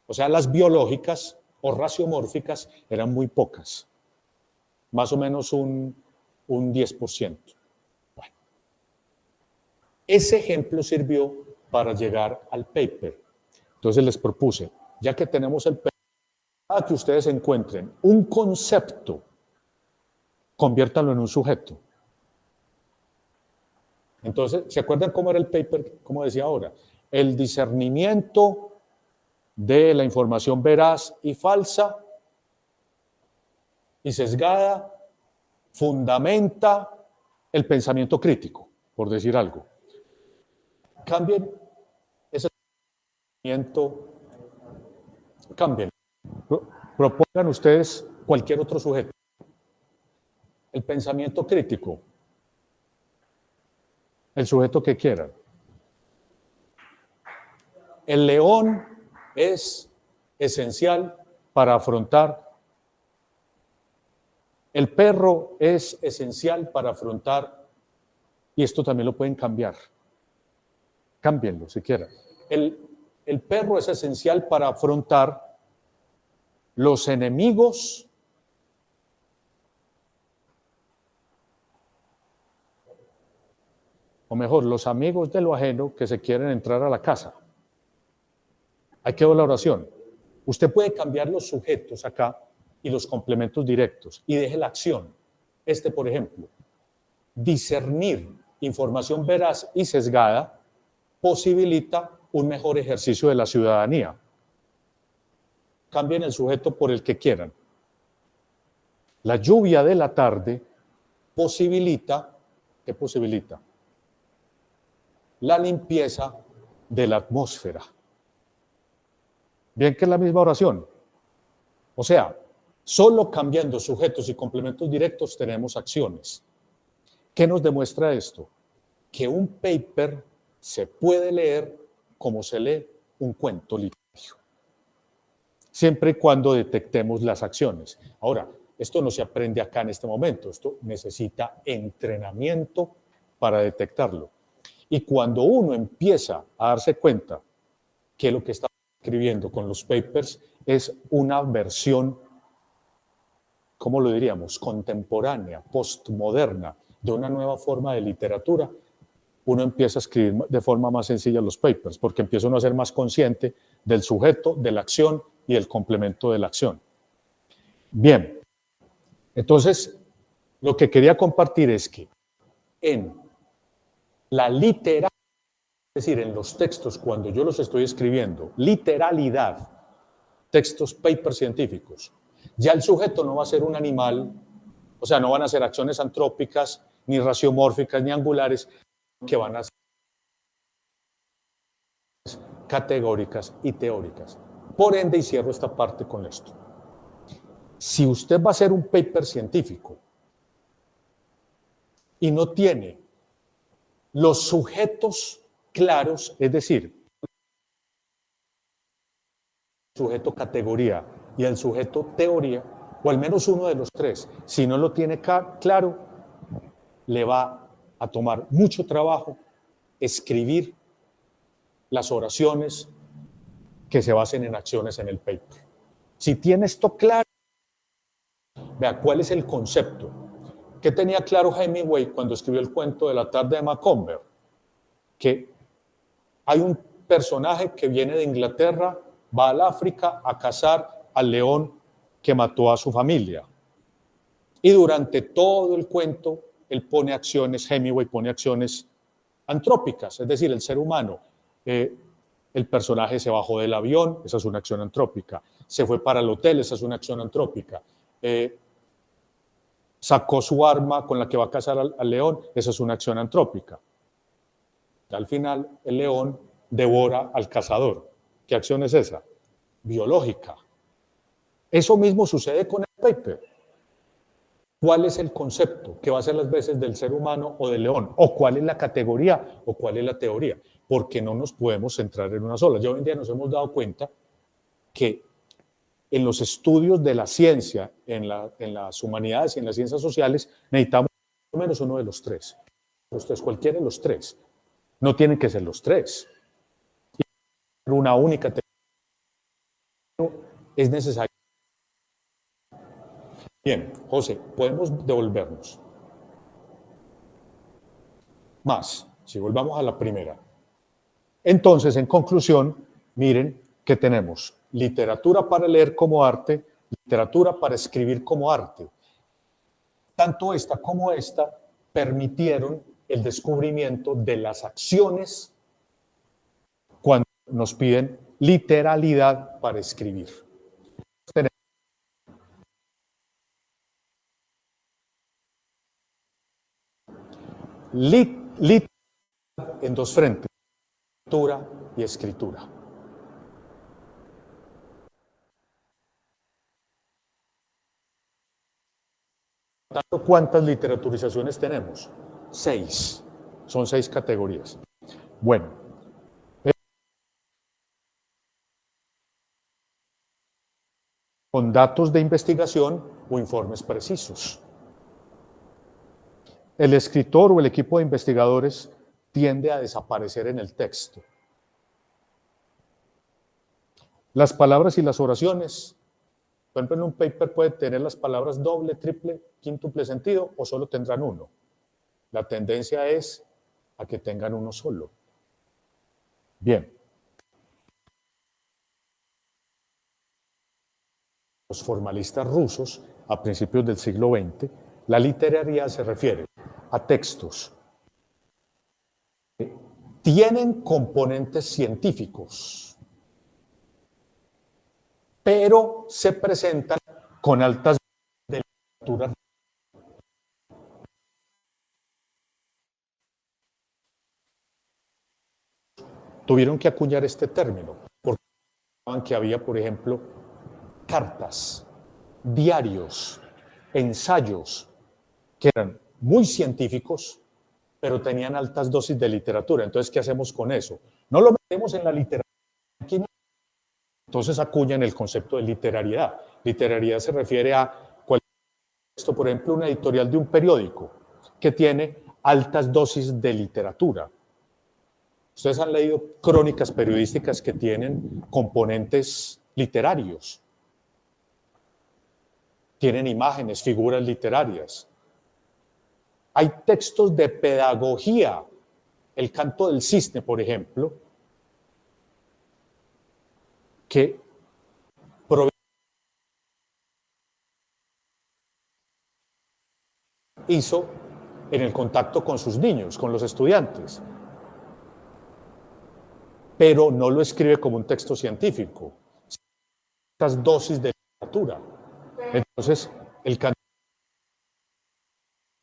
o sea, las biológicas o raciomórficas, eran muy pocas, más o menos un 10%. Bueno, ese ejemplo sirvió para llegar al paper. Entonces les propuse, ya que tenemos el paper, a que ustedes encuentren un concepto, conviértanlo en un sujeto. Entonces, ¿se acuerdan cómo era el paper? Como decía ahora, el discernimiento de la información veraz y falsa y sesgada fundamenta el pensamiento crítico, por decir algo. Cambien ese pensamiento, cambien. Propongan ustedes cualquier otro sujeto. El pensamiento crítico, el sujeto que quieran. El león es esencial para afrontar. El perro es esencial para afrontar, y esto también lo pueden cambiar. Cámbienlo si quieren. El perro es esencial para afrontar los enemigos o mejor, los amigos de lo ajeno que se quieren entrar a la casa. Ahí quedó la oración. Usted puede cambiar los sujetos acá y los complementos directos y deje la acción. Por ejemplo, discernir información veraz y sesgada posibilita un mejor ejercicio de la ciudadanía. Cambien el sujeto por el que quieran. La lluvia de la tarde posibilita, ¿qué posibilita? La limpieza de la atmósfera. Bien que es la misma oración. O sea, solo cambiando sujetos y complementos directos tenemos acciones. ¿Qué nos demuestra esto? Que un paper se puede leer como se lee un cuento literario, siempre y cuando detectemos las acciones. Ahora, esto no se aprende acá en este momento, esto necesita entrenamiento para detectarlo. Y cuando uno empieza a darse cuenta que lo que está escribiendo con los papers es una versión, ¿cómo lo diríamos?, contemporánea, postmoderna, de una nueva forma de literatura, uno empieza a escribir de forma más sencilla los papers, porque empieza uno a ser más consciente del sujeto, de la acción y del complemento de la acción. Bien, entonces, lo que quería compartir es que en la literalidad, es decir, en los textos, cuando yo los estoy escribiendo, literalidad, textos, papers científicos, ya el sujeto no va a ser un animal, o sea, no van a ser acciones antrópicas, ni raciomórficas, ni angulares, que van a ser categóricas y teóricas. Por ende, y cierro esta parte con esto. Si usted va a hacer un paper científico y no tiene los sujetos claros, es decir, el sujeto categoría y el sujeto teoría, o al menos uno de los tres, si no lo tiene claro, le va a tomar mucho trabajo escribir las oraciones que se basen en acciones en el paper. Si tiene esto claro, vea cuál es el concepto. ¿Qué tenía claro Hemingway cuando escribió el cuento de la tarde de Macomber? Que hay un personaje que viene de Inglaterra, va al África a cazar al león que mató a su familia. Y durante todo el cuento, él pone acciones, Hemingway pone acciones antrópicas, es decir, el ser humano. El personaje se bajó del avión, esa es una acción antrópica. Se fue para el hotel, esa es una acción antrópica. Sacó su arma con la que va a cazar al león, esa es una acción antrópica. Al final, el león devora al cazador. ¿Qué acción es esa? Biológica. Eso mismo sucede con el paper. ¿Cuál es el concepto que va a ser las veces del ser humano o del león? ¿O cuál es la categoría o cuál es la teoría? Porque no nos podemos centrar en una sola. Ya hoy en día nos hemos dado cuenta que en los estudios de la ciencia, en las humanidades y en las ciencias sociales, necesitamos por lo menos uno de los tres. Cualquiera de los tres. No tienen que ser los tres. Una única teoría es necesaria. Bien, José, podemos devolvernos. Más, si volvamos a la primera. Entonces, en conclusión, miren que tenemos literatura para leer como arte, literatura para escribir como arte. Tanto esta como esta permitieron el descubrimiento de las acciones cuando nos piden literalidad para escribir. Literalidad en dos frentes, lectura y escritura. ¿Cuántas literaturizaciones tenemos? 6. Son 6 categorías. Bueno. Con datos de investigación o informes precisos. El escritor o el equipo de investigadores tiende a desaparecer en el texto. Las palabras y las oraciones, por ejemplo, en un paper puede tener las palabras doble, triple, quíntuple sentido o solo tendrán uno. La tendencia es a que tengan uno solo. Bien. Los formalistas rusos, a principios del siglo XX, la literariedad se refiere a textos que tienen componentes científicos, pero se presentan con altas de literatura. Tuvieron que acuñar este término, porque pensaban que había, por ejemplo, cartas, diarios, ensayos, que eran muy científicos, pero tenían altas dosis de literatura. Entonces, ¿qué hacemos con eso? No lo metemos en la literatura. Entonces acuñan el concepto de literariedad. Literariedad se refiere a cualquier texto, por ejemplo, una editorial de un periódico que tiene altas dosis de literatura. Ustedes han leído crónicas periodísticas que tienen componentes literarios. Tienen imágenes, figuras literarias. Hay textos de pedagogía. El canto del cisne, por ejemplo, que hizo en el contacto con sus niños, con los estudiantes. Pero no lo escribe como un texto científico. Estas dosis de literatura. Entonces, el canto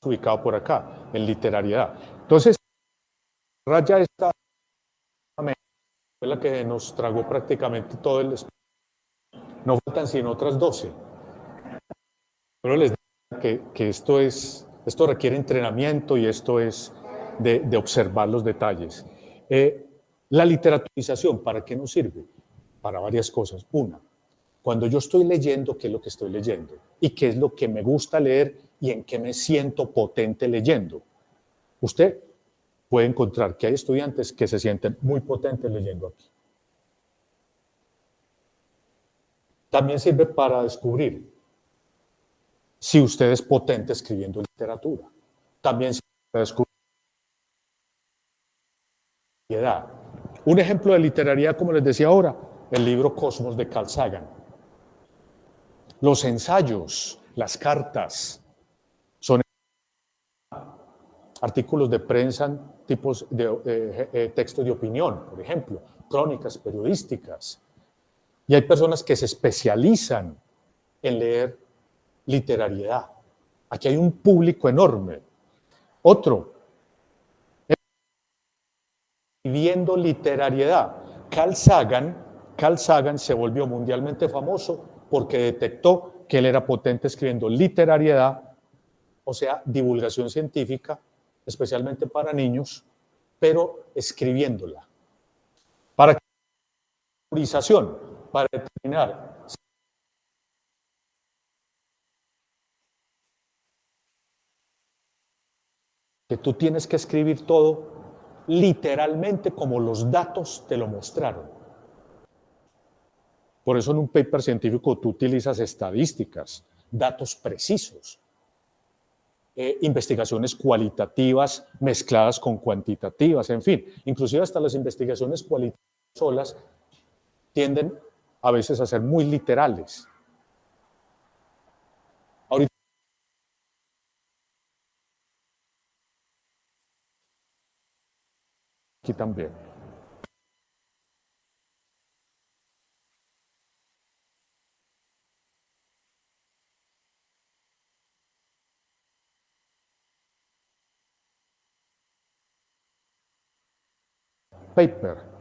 es ubicado por acá, en literariedad. Entonces, raya esta fue la que nos tragó prácticamente todo el espacio. No faltan sino otras 12. Pero les digo que esto requiere entrenamiento y esto es de observar los detalles. La literaturización, ¿para qué nos sirve? Para varias cosas. Una, cuando yo estoy leyendo, ¿qué es lo que estoy leyendo? ¿Y qué es lo que me gusta leer y en qué me siento potente leyendo? Usted puede encontrar que hay estudiantes que se sienten muy potentes leyendo aquí. También sirve para descubrir si usted es potente escribiendo literatura. También sirve para descubrir literariedad. Un ejemplo de literariedad, como les decía ahora, el libro Cosmos de Carl Sagan. Los ensayos, las cartas, son artículos de prensa, tipos de textos de opinión, por ejemplo, crónicas periodísticas. Y hay personas que se especializan en leer literariedad. Aquí hay un público enorme. Otro, viviendo literariedad. Carl Sagan se volvió mundialmente famoso porque detectó que él era potente escribiendo literariedad, o sea, divulgación científica, especialmente para niños, pero escribiéndola. Para autorización, para determinar que tú tienes que escribir todo literalmente como los datos te lo mostraron. Por eso en un paper científico tú utilizas estadísticas, datos precisos, investigaciones cualitativas mezcladas con cuantitativas, en fin, inclusive hasta las investigaciones cualitativas solas tienden a veces a ser muy literales. Ahorita aquí también. Paper.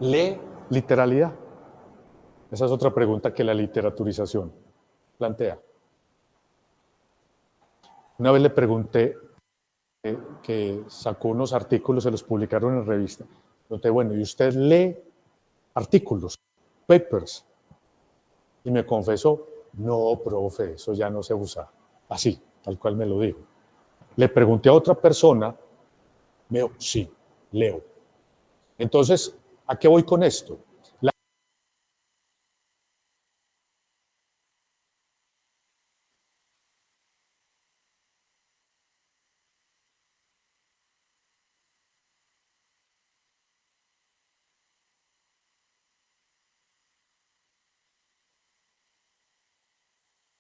¿Lee literalidad? Esa es otra pregunta que la literaturización plantea. Una vez le pregunté que sacó unos artículos, se los publicaron en revista. Pregunté, bueno, ¿y usted lee artículos, papers? Y me confesó, no, profe, eso ya no se usa. Así, tal cual me lo dijo. Le pregunté a otra persona, me dijo, sí, leo. Entonces, ¿a qué voy con esto?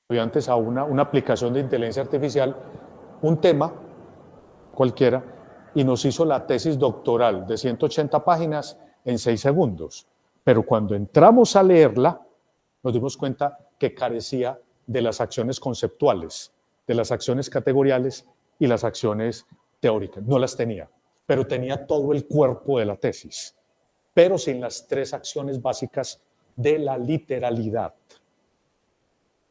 Estudiantes a una aplicación de inteligencia artificial, un tema cualquiera, y nos hizo la tesis doctoral de 180 páginas en 6 segundos. Pero cuando entramos a leerla, nos dimos cuenta que carecía de las acciones conceptuales, de las acciones categoriales y las acciones teóricas. No las tenía, pero tenía todo el cuerpo de la tesis, pero sin las 3 acciones básicas de la literalidad.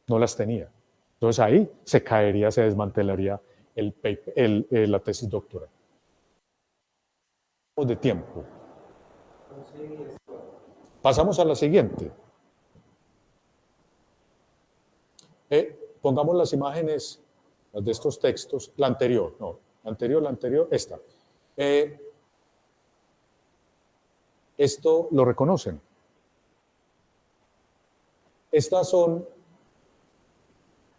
No las tenía. Entonces ahí se caería, se desmantelaría la tesis doctoral. De tiempo. Pasamos a la siguiente. Pongamos las imágenes, las de estos textos, la anterior, esta. Esto lo reconocen. Estas son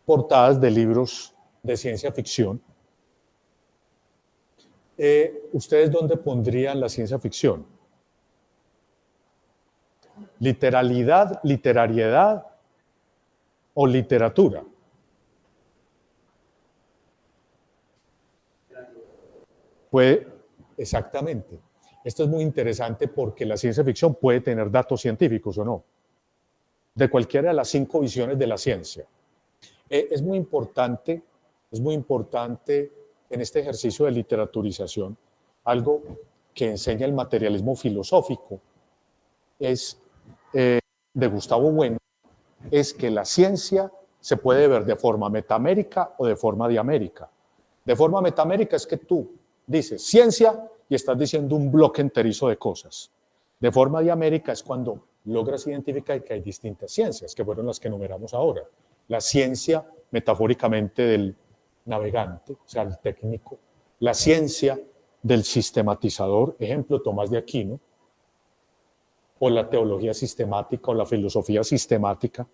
portadas de libros de ciencia ficción, ¿ustedes dónde pondrían la ciencia ficción? ¿Literalidad, literariedad o literatura? Puede, exactamente. Esto es muy interesante porque la ciencia ficción puede tener datos científicos o no, de cualquiera de las 5 visiones de la ciencia. Es muy importante en este ejercicio de literaturización, algo que enseña el materialismo filosófico, es de Gustavo Bueno, es que la ciencia se puede ver de forma metamérica o de forma diamérica. De forma metamérica es que tú dices ciencia y estás diciendo un bloque enterizo de cosas. De forma diamérica es cuando logras identificar que hay distintas ciencias, que fueron las que enumeramos ahora. La ciencia, metafóricamente, del navegante, o sea, el técnico. La ciencia del sistematizador, ejemplo, Tomás de Aquino. O la teología sistemática o la filosofía sistemática.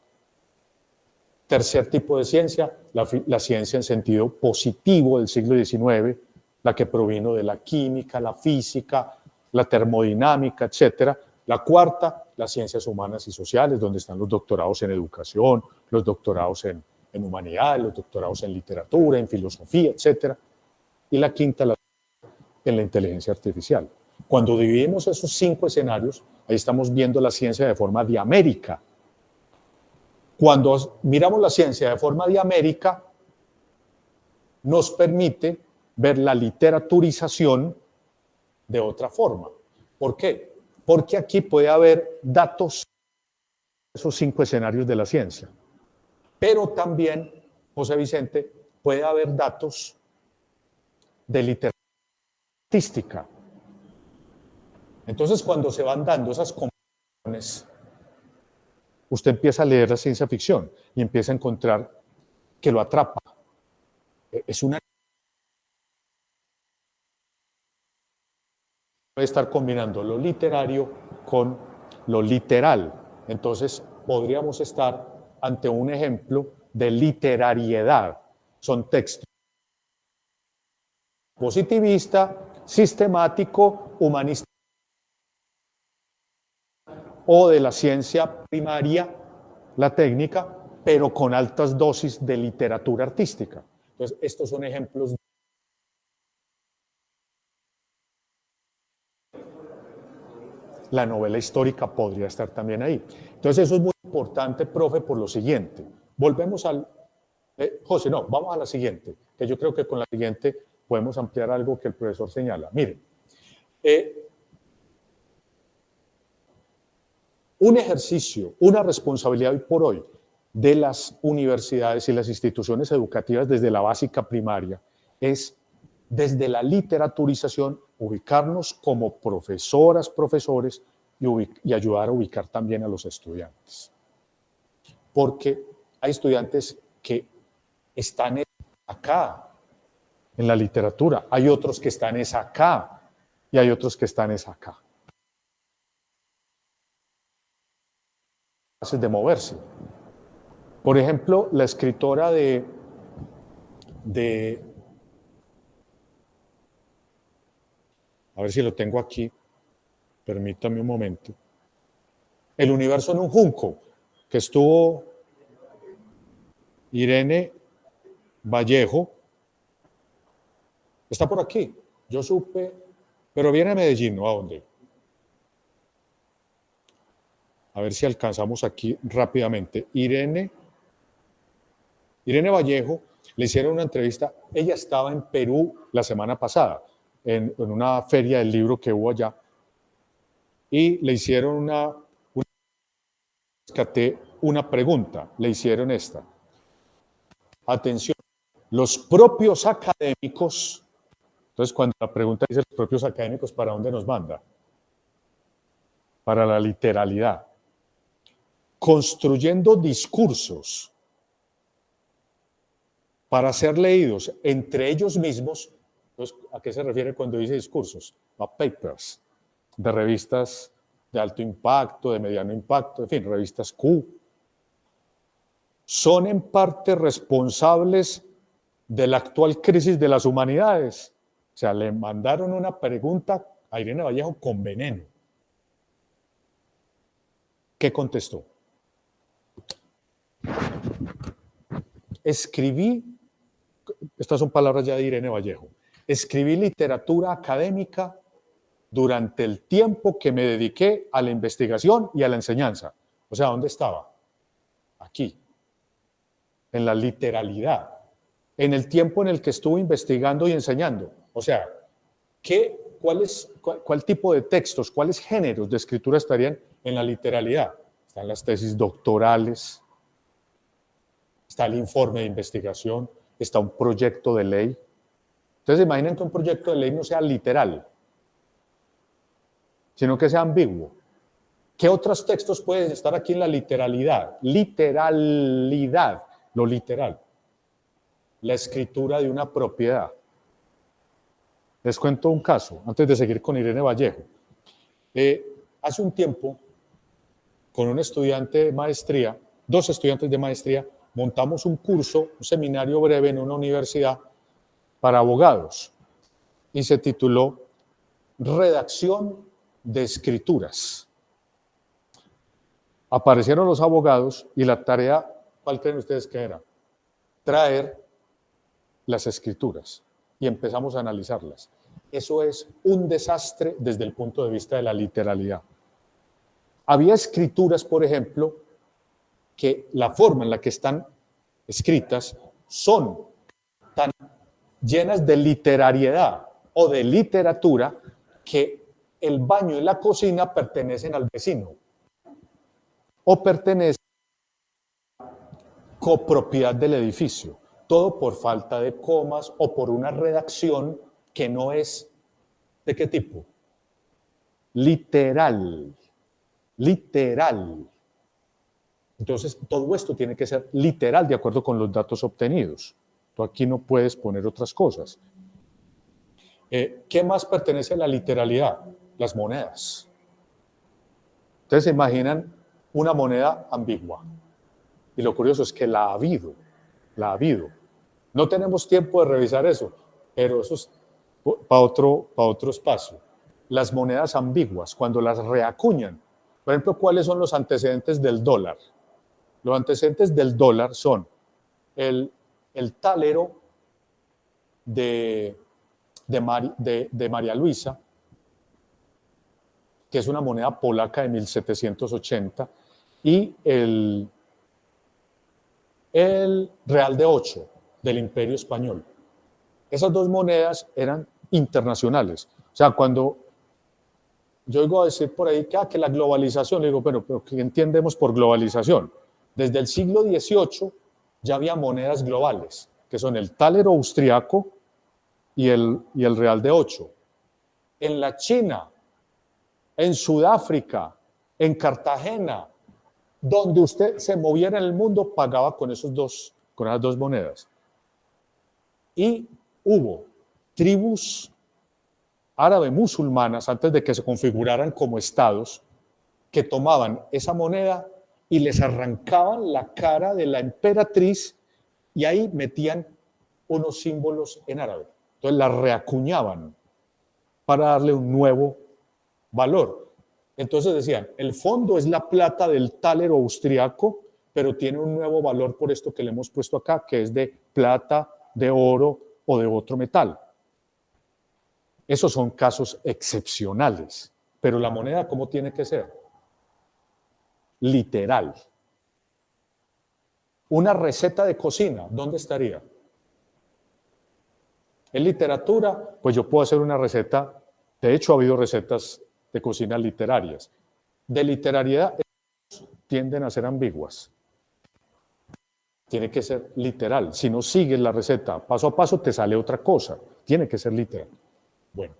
Tercer tipo de ciencia, la ciencia en sentido positivo del siglo XIX, la que provino de la química, la física, la termodinámica, etc. La cuarta, las ciencias humanas y sociales, donde están los doctorados en educación, los doctorados en humanidades, los doctorados en literatura, en filosofía, etc. Y la quinta, en la inteligencia artificial. Cuando dividimos esos 5 escenarios, ahí estamos viendo la ciencia de forma diamérica. Cuando miramos la ciencia de forma diamérica, nos permite ver la literaturización de otra forma. ¿Por qué? Porque aquí puede haber datos de esos 5 escenarios de la ciencia. Pero también, José Vicente, puede haber datos de literatura artística. Entonces, cuando se van dando esas combinaciones, usted empieza a leer la ciencia ficción y empieza a encontrar que lo atrapa. Es una... Puede estar combinando lo literario con lo literal. Entonces, podríamos estar ante un ejemplo de literariedad. Son textos positivista, sistemático, humanista o de la ciencia primaria, la técnica, pero con altas dosis de literatura artística. Entonces, estos son ejemplos. La novela histórica podría estar también ahí. Entonces, eso es muy importante, profe, por lo siguiente. Volvemos al... José, no, vamos a la siguiente, que yo creo que con la siguiente podemos ampliar algo que el profesor señala. Miren, un ejercicio, una responsabilidad hoy por hoy de las universidades y las instituciones educativas desde la básica primaria es, desde la literaturización, ubicarnos como profesoras, profesores y ayudar a ubicar también a los estudiantes. Porque hay estudiantes que están acá, en la literatura, hay otros que están acá y hay otros que están acá. De moverse. Por ejemplo, la escritora a ver si lo tengo aquí, permítame un momento. El universo en un junco, que estuvo Irene Vallejo, está por aquí, yo supe, pero viene a Medellín, ¿no? ¿A dónde? A ver si alcanzamos aquí rápidamente. Irene Vallejo, le hicieron una entrevista. Ella estaba en Perú la semana pasada, en una feria del libro que hubo allá. Y le hicieron una pregunta. Le hicieron esta. Atención, los propios académicos. Entonces, cuando la pregunta dice los propios académicos, ¿para dónde nos manda? Para la literalidad. Construyendo discursos para ser leídos entre ellos mismos. Entonces, ¿a qué se refiere cuando dice discursos? A papers, de revistas de alto impacto, de mediano impacto, en fin, revistas Q. Son en parte responsables de la actual crisis de las humanidades. O sea, le mandaron una pregunta a Irene Vallejo con veneno. ¿Qué contestó? Escribí, estas son palabras ya de Irene Vallejo, escribí literatura académica durante el tiempo que me dediqué a la investigación y a la enseñanza. O sea, ¿dónde estaba? Aquí, en la literalidad, en el tiempo en el que estuve investigando y enseñando. O sea, ¿cuál tipo de textos, cuáles géneros de escritura estarían en la literalidad? Están las tesis doctorales, está el informe de investigación, está un proyecto de ley. Entonces, imaginen que un proyecto de ley no sea literal, sino que sea ambiguo. ¿Qué otros textos pueden estar aquí en la literalidad? Literalidad, lo literal. La escritura de una propiedad. Les cuento un caso, antes de seguir con Irene Vallejo. Hace un tiempo, con un estudiante de maestría, 2 estudiantes de maestría, montamos un curso, un seminario breve en una universidad para abogados y se tituló Redacción de Escrituras. Aparecieron los abogados y la tarea, ¿cuál creen ustedes que era? Traer las escrituras y empezamos a analizarlas. Eso es un desastre desde el punto de vista de la literalidad. Había escrituras, por ejemplo, que la forma en la que están escritas son tan llenas de literariedad o de literatura que el baño y la cocina pertenecen al vecino o pertenecen a la copropiedad del edificio. Todo por falta de comas o por una redacción que no es, ¿de qué tipo? Literal. Literal. Entonces, todo esto tiene que ser literal de acuerdo con los datos obtenidos. Tú aquí no puedes poner otras cosas. ¿Qué más pertenece a la literalidad? Las monedas. Ustedes se imaginan una moneda ambigua. Y lo curioso es que la ha habido. La ha habido. No tenemos tiempo de revisar eso, pero eso es para otro espacio. Las monedas ambiguas, cuando las reacuñan. Por ejemplo, ¿cuáles son los antecedentes del dólar? Los antecedentes del dólar son el talero de María Luisa, que es una moneda polaca de 1780, y el real de 8 del Imperio Español. Esas 2 monedas eran internacionales. O sea, cuando yo oigo decir por ahí que la globalización, le digo, pero ¿qué entendemos por globalización? Desde el siglo XVIII ya había monedas globales, que son el talero austriaco y el real de 8. En la China, en Sudáfrica, en Cartagena, donde usted se moviera en el mundo, pagaba con esas 2 monedas. Y hubo tribus árabe musulmanas, antes de que se configuraran como estados, que tomaban esa moneda y les arrancaban la cara de la emperatriz y ahí metían unos símbolos en árabe. Entonces la reacuñaban para darle un nuevo valor. Entonces decían, el fondo es la plata del talero austriaco, pero tiene un nuevo valor por esto que le hemos puesto acá, que es de plata, de oro o de otro metal. Esos son casos excepcionales, pero la moneda, ¿cómo tiene que ser? Literal. Una receta de cocina, ¿dónde estaría? En literatura, pues yo puedo hacer una receta, de hecho ha habido recetas de cocina literarias. De literariedad tienden a ser ambiguas. Tiene que ser literal. Si no sigues la receta paso a paso, te sale otra cosa. Tiene que ser literal. Bueno,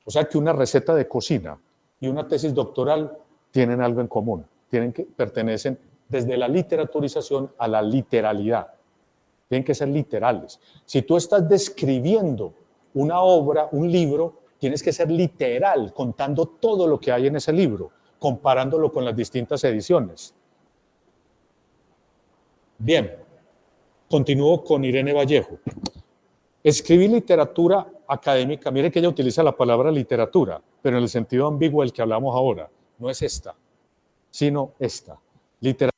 o sea que una receta de cocina y una tesis doctoral tienen algo en común. Pertenecen desde la literaturización a la literalidad. Tienen que ser literales. Si tú estás describiendo una obra, un libro, tienes que ser literal, contando todo lo que hay en ese libro, comparándolo con las distintas ediciones. Bien, continúo con Irene Vallejo. Escribir literatura académica, mire que ella utiliza la palabra literatura, pero en el sentido ambiguo del que hablamos ahora, no es esta, sino esta. Literatura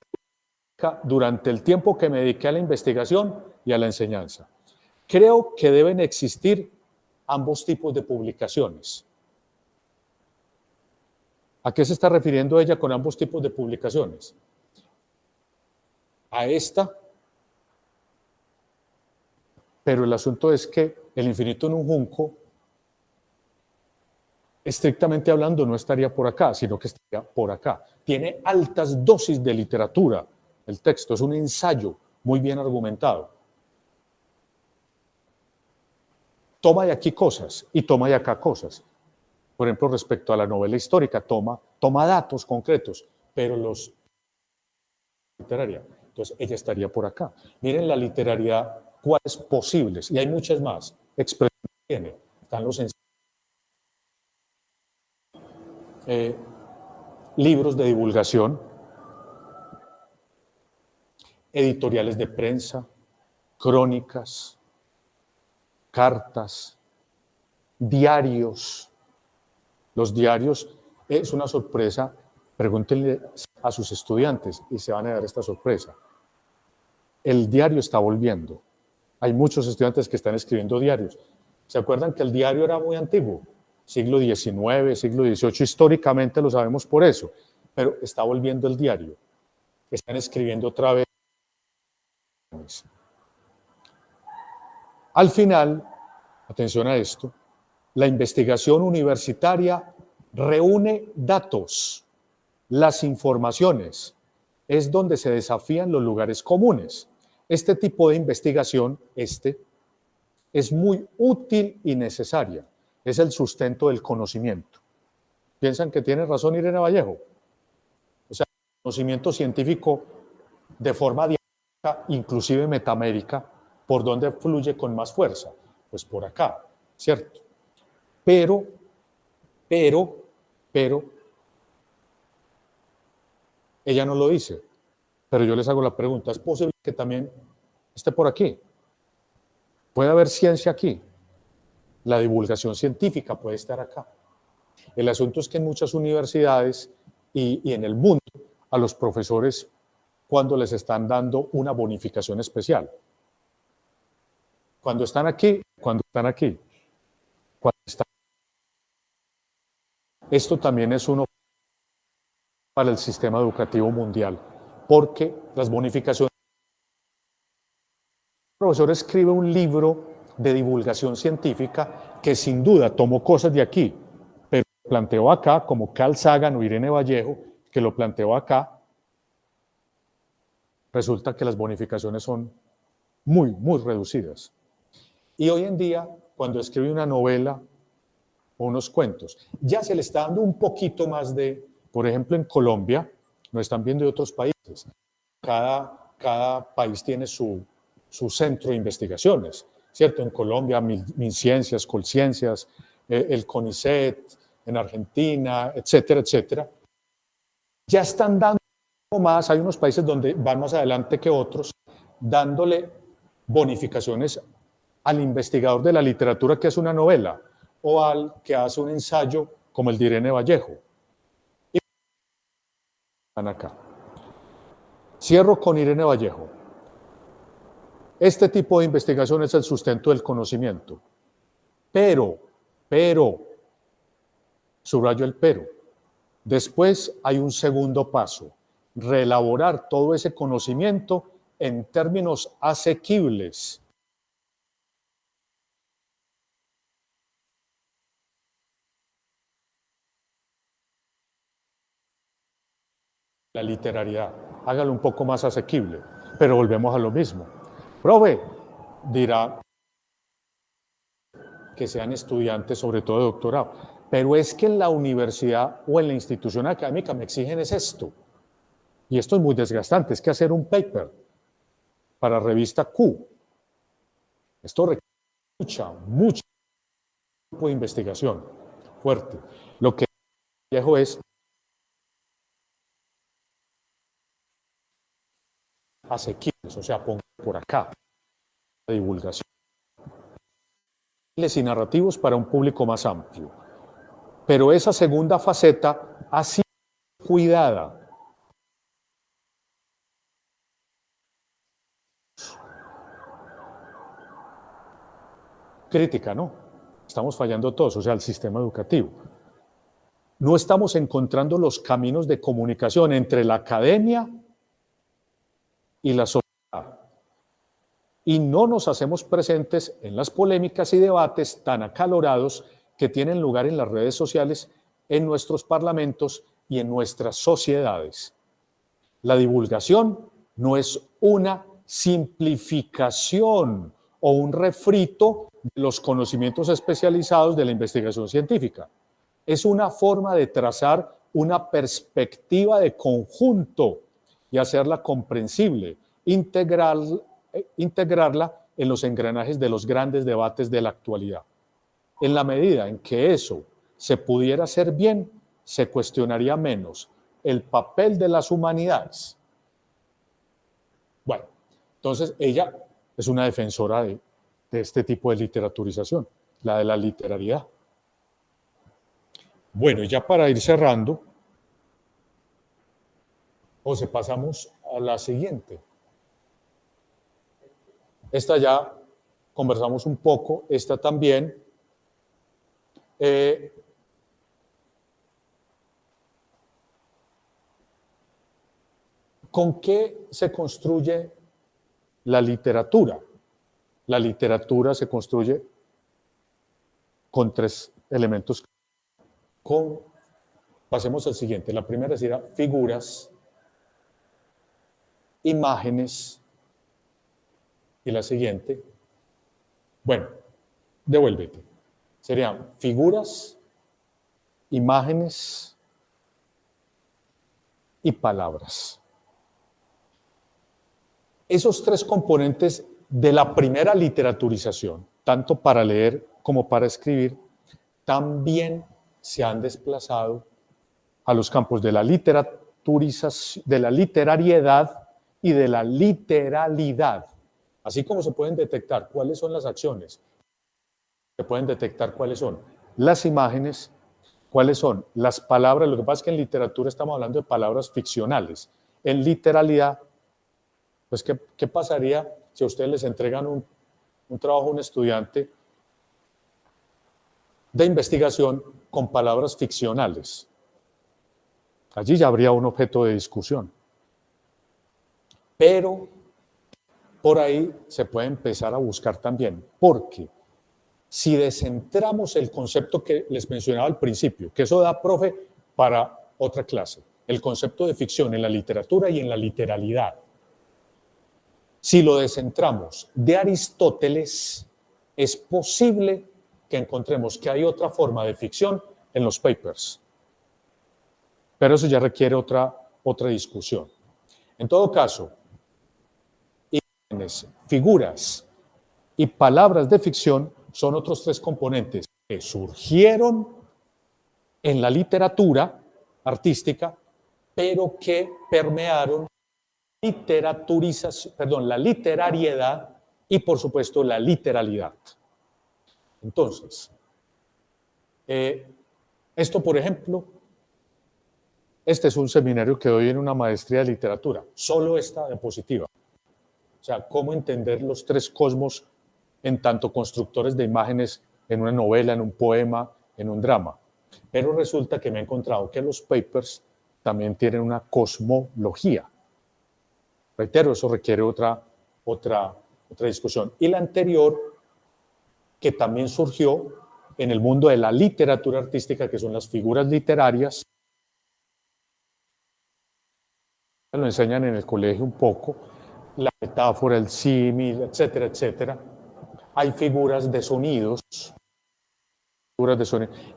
durante el tiempo que me dediqué a la investigación y a la enseñanza. Creo que deben existir ambos tipos de publicaciones. ¿A qué se está refiriendo ella con ambos tipos de publicaciones? A esta, pero el asunto es que El infinito en un junco, estrictamente hablando, no estaría por acá, sino que estaría por acá. Tiene altas dosis de literatura. El texto es un ensayo muy bien argumentado. Toma de aquí cosas y toma de acá cosas. Por ejemplo, respecto a la novela histórica, toma datos concretos, pero los literaria. Entonces, ella estaría por acá. Miren la literariedad, cuáles posibles, y hay muchas más. Expresiones tiene, están los libros de divulgación, editoriales de prensa, crónicas, cartas, diarios. Los diarios es una sorpresa. Pregúntenle a sus estudiantes y se van a dar esta sorpresa. El diario está volviendo. Hay muchos estudiantes que están escribiendo diarios. ¿Se acuerdan que el diario era muy antiguo? Siglo XIX, siglo XVIII, históricamente lo sabemos por eso, pero está volviendo el diario. Están escribiendo otra vez. Al final, atención a esto, la investigación universitaria reúne datos, las informaciones, es donde se desafían los lugares comunes. Este tipo de investigación, es muy útil y necesaria. Es el sustento del conocimiento. ¿Piensan que tiene razón Irene Vallejo? O sea, el conocimiento científico de forma dialéctica, inclusive metamérica, ¿por dónde fluye con más fuerza? Pues por acá, ¿cierto? Pero, ella no lo dice. Pero yo les hago la pregunta, ¿es posible que también esté por aquí? ¿Puede haber ciencia aquí? La divulgación científica puede estar acá. El asunto es que en muchas universidades y en el mundo, a los profesores, cuando les están dando una bonificación especial. Cuando están aquí, cuando están... Esto también es uno para el sistema educativo mundial, porque las bonificaciones... El profesor escribe un libro de divulgación científica que sin duda tomó cosas de aquí, pero lo planteó acá, como Carl Sagan o Irene Vallejo, que lo planteó acá. Resulta que las bonificaciones son muy, muy reducidas. Y hoy en día, cuando escribe una novela o unos cuentos, ya se le está dando un poquito más de, por ejemplo, en Colombia, nos están viendo de otros países, cada país tiene su centro de investigaciones, ¿cierto? En Colombia, MinCiencias, Colciencias, el CONICET, en Argentina, etcétera, etcétera. Ya están dando más, hay unos países donde van más adelante que otros, dándole bonificaciones al investigador de la literatura que hace una novela o al que hace un ensayo como el de Irene Vallejo. Y están acá. Cierro con Irene Vallejo. Este tipo de investigación es el sustento del conocimiento. Pero, subrayo el pero, después hay un segundo paso, reelaborar todo ese conocimiento en términos asequibles. La literariedad, hágalo un poco más asequible, pero volvemos a lo mismo. Profe, dirá que sean estudiantes, sobre todo de doctorado, pero es que en la universidad o en la institución académica me exigen es esto, y esto es muy desgastante, es que hacer un paper para revista Q, esto requiere mucha tiempo de investigación fuerte. Lo que dejo es asequibles, o sea, pongo por acá la divulgación. y narrativos para un público más amplio. Pero esa segunda faceta ha sido cuidada. Crítica, ¿no? Estamos fallando todos, o sea, el sistema educativo. No estamos encontrando los caminos de comunicación entre la academia y la sociedad. Y no nos hacemos presentes en las polémicas y debates tan acalorados que tienen lugar en las redes sociales, en nuestros parlamentos y en nuestras sociedades. La divulgación no es una simplificación o un refrito de los conocimientos especializados de la investigación científica. Es una forma de trazar una perspectiva de conjunto y hacerla comprensible, integrarla en los engranajes de los grandes debates de la actualidad. En la medida en que eso se pudiera hacer bien, se cuestionaría menos el papel de las humanidades. Bueno, entonces ella es una defensora de este tipo de literaturización, la de la literariedad. Bueno, y ya para ir cerrando, José, pasamos a la siguiente. Esta ya conversamos un poco, esta también. ¿Con qué se construye la literatura? La literatura se construye con tres elementos. Pasemos al siguiente. La primera sería figuras, imágenes, y la siguiente, bueno, devuélvete. Serían figuras, imágenes y palabras. Esos tres componentes de la primera literaturización, tanto para leer como para escribir, también se han desplazado a los campos de la literaturización, de la literariedad y de la literalidad. Así como se pueden detectar cuáles son las acciones, se pueden detectar cuáles son las imágenes, cuáles son las palabras. Lo que pasa es que en literatura estamos hablando de palabras ficcionales. En literalidad, pues ¿qué pasaría si a ustedes les entregan un trabajo a un estudiante de investigación con palabras ficcionales? Allí ya habría un objeto de discusión. Pero por ahí se puede empezar a buscar también, porque si descentramos el concepto que les mencionaba al principio, que eso da, profe, para otra clase, el concepto de ficción en la literatura y en la literalidad. Si lo descentramos de Aristóteles, es posible que encontremos que hay otra forma de ficción en los papers. Pero eso ya requiere otra discusión. En todo caso, figuras y palabras de ficción son otros tres componentes que surgieron en la literatura artística, pero que permearon la literariedad y, por supuesto, la literalidad. Entonces, esto, por ejemplo, este es un seminario que doy en una maestría de literatura, solo esta diapositiva. O sea, cómo entender los tres cosmos en tanto constructores de imágenes en una novela, en un poema, en un drama. Pero resulta que me he encontrado que los papers también tienen una cosmología. Reitero, eso requiere otra discusión. Y la anterior, que también surgió en el mundo de la literatura artística, que son las figuras literarias. Lo enseñan en el colegio un poco, la metáfora, el símil, etcétera, etcétera. Hay figuras de sonidos.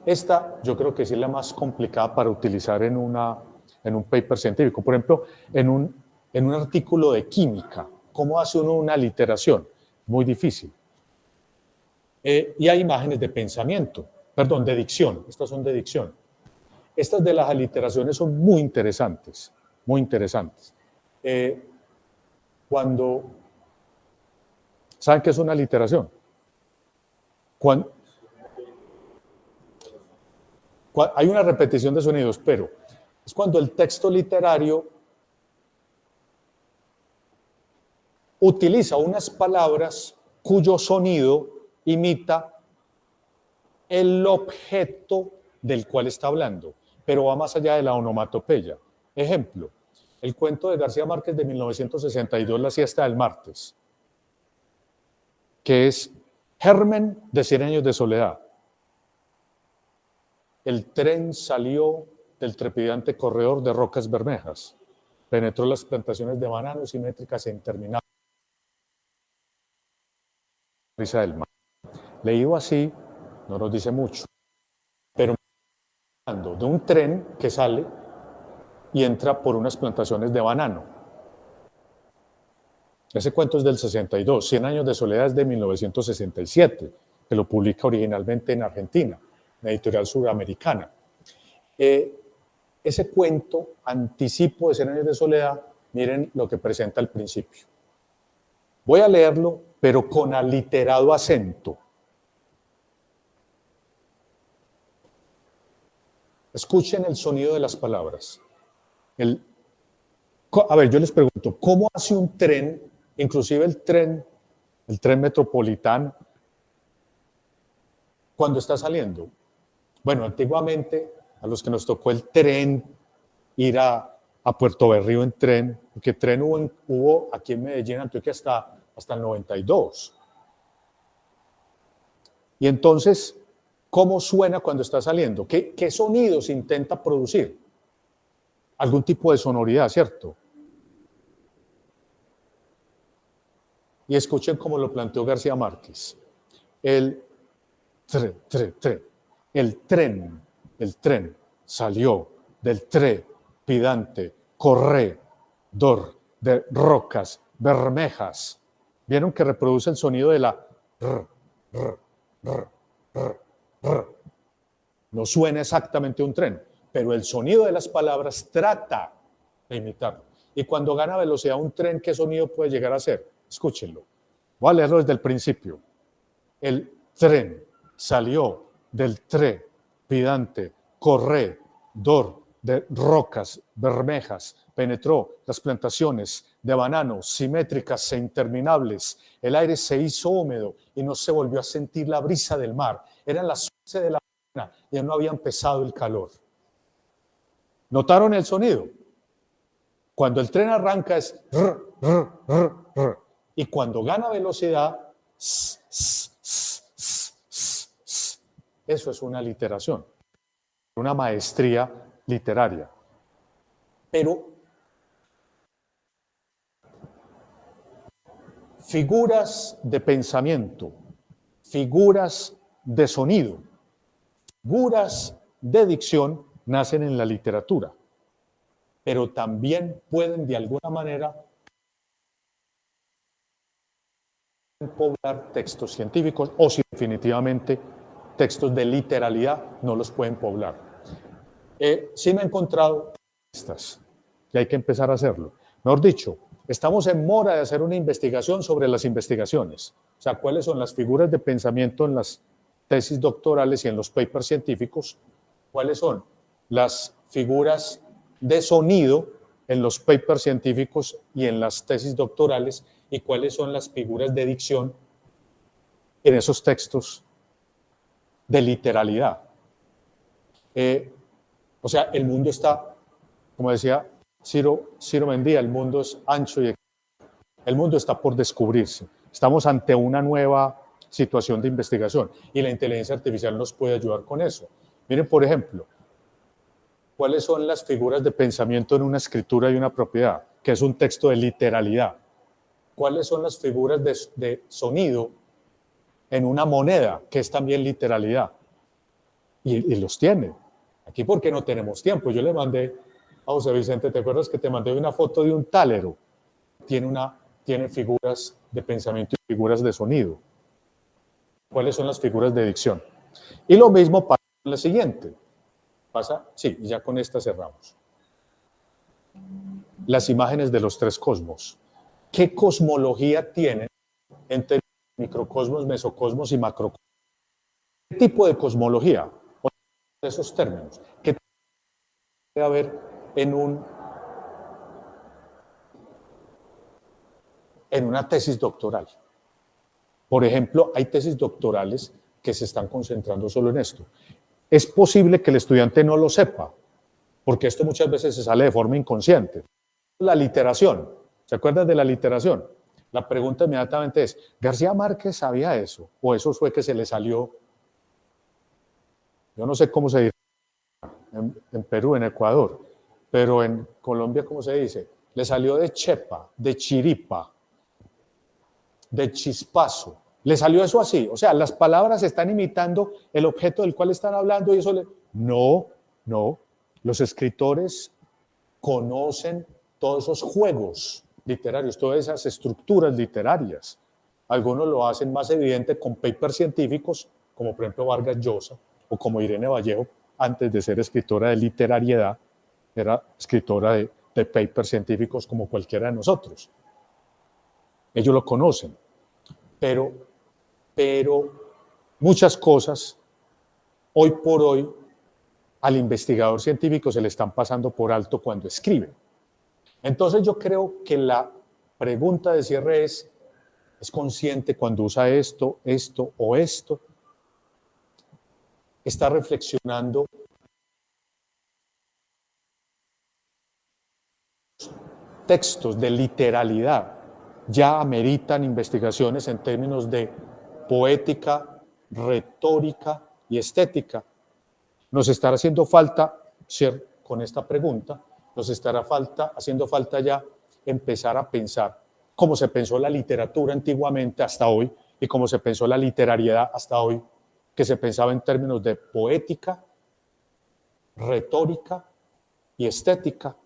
Esta yo creo que sí es la más complicada para utilizar en un paper científico. Por ejemplo, en un artículo de química, ¿cómo hace uno una literación? Muy difícil. Y hay imágenes de pensamiento, perdón, de dicción. Estas son de dicción. Estas de las aliteraciones son muy interesantes, muy interesantes. ¿Saben qué es una aliteración? hay una repetición de sonidos, pero es cuando el texto literario utiliza unas palabras cuyo sonido imita el objeto del cual está hablando, pero va más allá de la onomatopeya. Ejemplo, el cuento de García Márquez de 1962, La siesta del martes, que es germen de 100 años de soledad. El tren salió del trepidante corredor de rocas bermejas, penetró las plantaciones de bananos simétricas e interminables. Risa del mar. Leído así, no nos dice mucho, pero hablando de un tren que sale y entra por unas plantaciones de banano. Ese cuento es del 62, 100 años de soledad es de 1967, que lo publica originalmente en Argentina, una editorial sudamericana. Ese cuento, anticipo de 100 años de soledad, miren lo que presenta al principio. Voy a leerlo, pero con aliterado acento. Escuchen el sonido de las palabras. A ver, yo les pregunto, ¿cómo hace un tren, inclusive el tren metropolitano, cuando está saliendo? Bueno, antiguamente, a los que nos tocó el tren, ir a Puerto Berrío en tren, porque tren hubo aquí en Medellín, Antioquia, hasta el 92. Y entonces, ¿cómo suena cuando está saliendo? ¿Qué sonidos intenta producir? Algún tipo de sonoridad, ¿cierto? Y escuchen cómo lo planteó García Márquez. El tren salió del trepidante corredor de rocas bermejas. ¿Vieron que reproduce el sonido de la No suena exactamente un tren, pero el sonido de las palabras trata de imitarlo. Y cuando gana velocidad un tren, ¿qué sonido puede llegar a ser? Escúchenlo. Voy a leerlo desde el principio. El tren salió del trepidante corredor de rocas bermejas, penetró las plantaciones de bananos simétricas e interminables. El aire se hizo húmedo y no se volvió a sentir la brisa del mar. Eran las 11 de la mañana y ya no había empezado el calor. ¿Notaron el sonido? Cuando el tren arranca es y cuando gana velocidad eso es una literación, una maestría literaria. Pero figuras de pensamiento, figuras de sonido, figuras de dicción nacen en la literatura, pero también pueden de alguna manera poblar textos científicos o si definitivamente textos de literalidad no los pueden poblar. Sí me he encontrado estas y hay que empezar a hacerlo. Mejor dicho, estamos en mora de hacer una investigación sobre las investigaciones. O sea, cuáles son las figuras de pensamiento en las tesis doctorales y en los papers científicos, cuáles son las figuras de sonido en los papers científicos y en las tesis doctorales y cuáles son las figuras de dicción en esos textos de literalidad. O sea, el mundo está, como decía Ciro Mendía, el mundo es ancho y el mundo está por descubrirse. Estamos ante una nueva situación de investigación y la inteligencia artificial nos puede ayudar con eso. Miren, por ejemplo, ¿cuáles son las figuras de pensamiento en una escritura y una propiedad? Que es un texto de literalidad. ¿Cuáles son las figuras de sonido en una moneda? Que es también literalidad. Y los tiene. Aquí porque no tenemos tiempo. Yo le mandé a José Vicente, ¿te acuerdas que te mandé una foto de un tálero? Tiene figuras de pensamiento y figuras de sonido. ¿Cuáles son las figuras de dicción? Y lo mismo pasa en la siguiente. Sí, ya con esta cerramos. Las imágenes de los tres cosmos. ¿Qué cosmología tienen entre microcosmos, mesocosmos y macrocosmos? ¿Qué tipo de cosmología? Esos términos. ¿Qué puede haber en una tesis doctoral? Por ejemplo, hay tesis doctorales que se están concentrando solo en esto. Es posible que el estudiante no lo sepa, porque esto muchas veces se sale de forma inconsciente. La literación, ¿se acuerdan de la literación? La pregunta inmediatamente es, ¿García Márquez sabía eso? ¿O eso fue que se le salió? Yo no sé cómo se dice en Perú, en Ecuador, pero en Colombia, ¿cómo se dice? Le salió de chepa, de chiripa, de chispazo. Le salió eso así. O sea, las palabras están imitando el objeto del cual están hablando y eso le... No, no. Los escritores conocen todos esos juegos literarios, todas esas estructuras literarias. Algunos lo hacen más evidente con papers científicos, como por ejemplo Vargas Llosa, o como Irene Vallejo, antes de ser escritora de literariedad, era escritora de papers científicos como cualquiera de nosotros. Ellos lo conocen, pero muchas cosas, hoy por hoy, al investigador científico se le están pasando por alto cuando escribe. Entonces yo creo que la pregunta de cierre es consciente cuando usa esto, esto o esto, está reflexionando textos de literalidad ya ameritan investigaciones en términos de poética, retórica y estética. Nos estará haciendo falta, con esta pregunta, nos estará haciendo falta ya empezar a pensar cómo se pensó la literatura antiguamente hasta hoy y cómo se pensó la literariedad hasta hoy, que se pensaba en términos de poética, retórica y estética.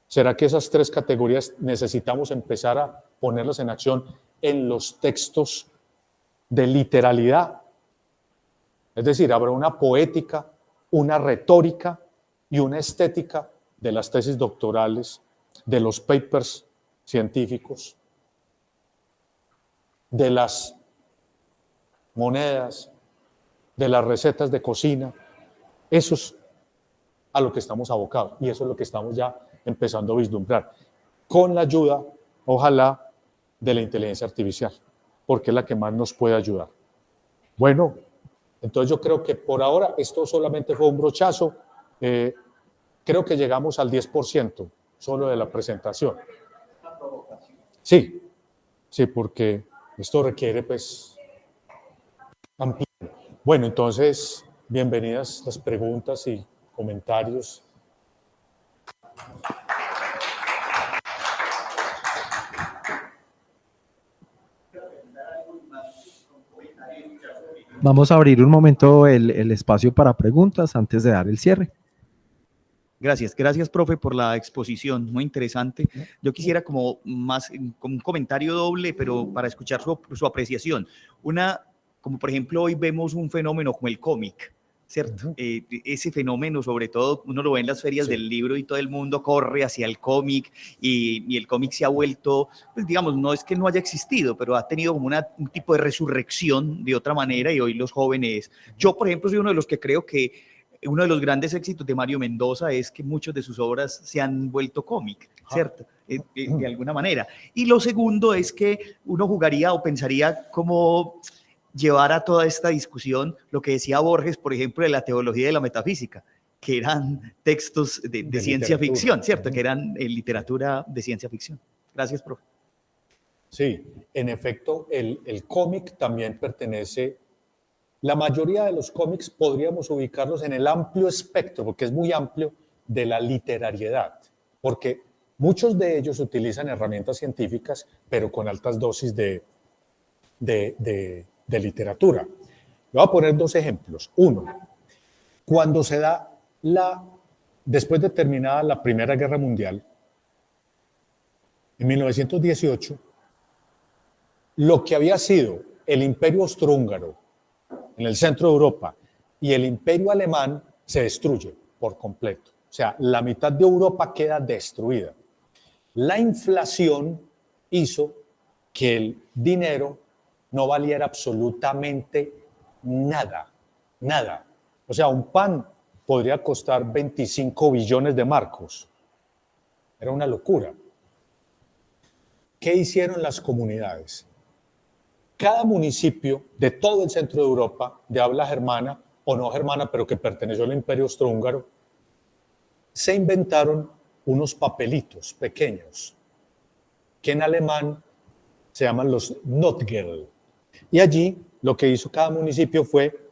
¿Será que esas tres categorías necesitamos empezar a ponerlas en acción en los textos de literalidad? Es decir, habrá una poética, una retórica y una estética de las tesis doctorales, de los papers científicos, de las monedas, de las recetas de cocina. Eso es a lo que estamos abocados y eso es lo que estamos ya empezando a vislumbrar, con la ayuda, ojalá, de la inteligencia artificial, porque es la que más nos puede ayudar. Bueno, entonces yo creo que por ahora esto solamente fue un brochazo. Creo que llegamos al 10% solo de la presentación. Sí, sí, porque esto requiere pues ampliar. Bueno, entonces, bienvenidas las preguntas y comentarios. Vamos a abrir un momento el espacio para preguntas antes de dar el cierre. Gracias, profe, por la exposición, muy interesante. Yo quisiera como un comentario doble, pero para escuchar su apreciación. Como por ejemplo hoy vemos un fenómeno como el cómic, ¿cierto? Ese fenómeno, sobre todo, uno lo ve en las ferias del libro y todo el mundo corre hacia el cómic y el cómic se ha vuelto, pues digamos, no es que no haya existido, pero ha tenido como un tipo de resurrección de otra manera y hoy los jóvenes, yo por ejemplo soy uno de los que creo que uno de los grandes éxitos de Mario Mendoza es que muchas de sus obras se han vuelto cómic, ¿cierto? De alguna manera. Y lo segundo es que uno jugaría o pensaría cómo llevar a toda esta discusión lo que decía Borges, por ejemplo, de la teología y de la metafísica, que eran textos de ciencia ficción, ¿cierto? Que eran literatura de ciencia ficción. Gracias, profe. Sí, en efecto, el cómic también pertenece. La mayoría de los cómics podríamos ubicarlos en el amplio espectro, porque es muy amplio, de la literariedad, porque muchos de ellos utilizan herramientas científicas, pero con altas dosis de literatura. Voy a poner dos ejemplos. Uno, cuando se da después de terminada la Primera Guerra Mundial, en 1918, lo que había sido el Imperio Austrohúngaro en el centro de Europa y el Imperio Alemán se destruye por completo. O sea, la mitad de Europa queda destruida. La inflación hizo que el dinero no valiera absolutamente nada. Nada. O sea, un pan podría costar 25 billones de marcos. Era una locura. ¿Qué hicieron las comunidades? Cada municipio de todo el centro de Europa, de habla germana o no germana, pero que perteneció al Imperio Austrohúngaro, se inventaron unos papelitos pequeños que en alemán se llaman los Notgel. Y allí lo que hizo cada municipio fue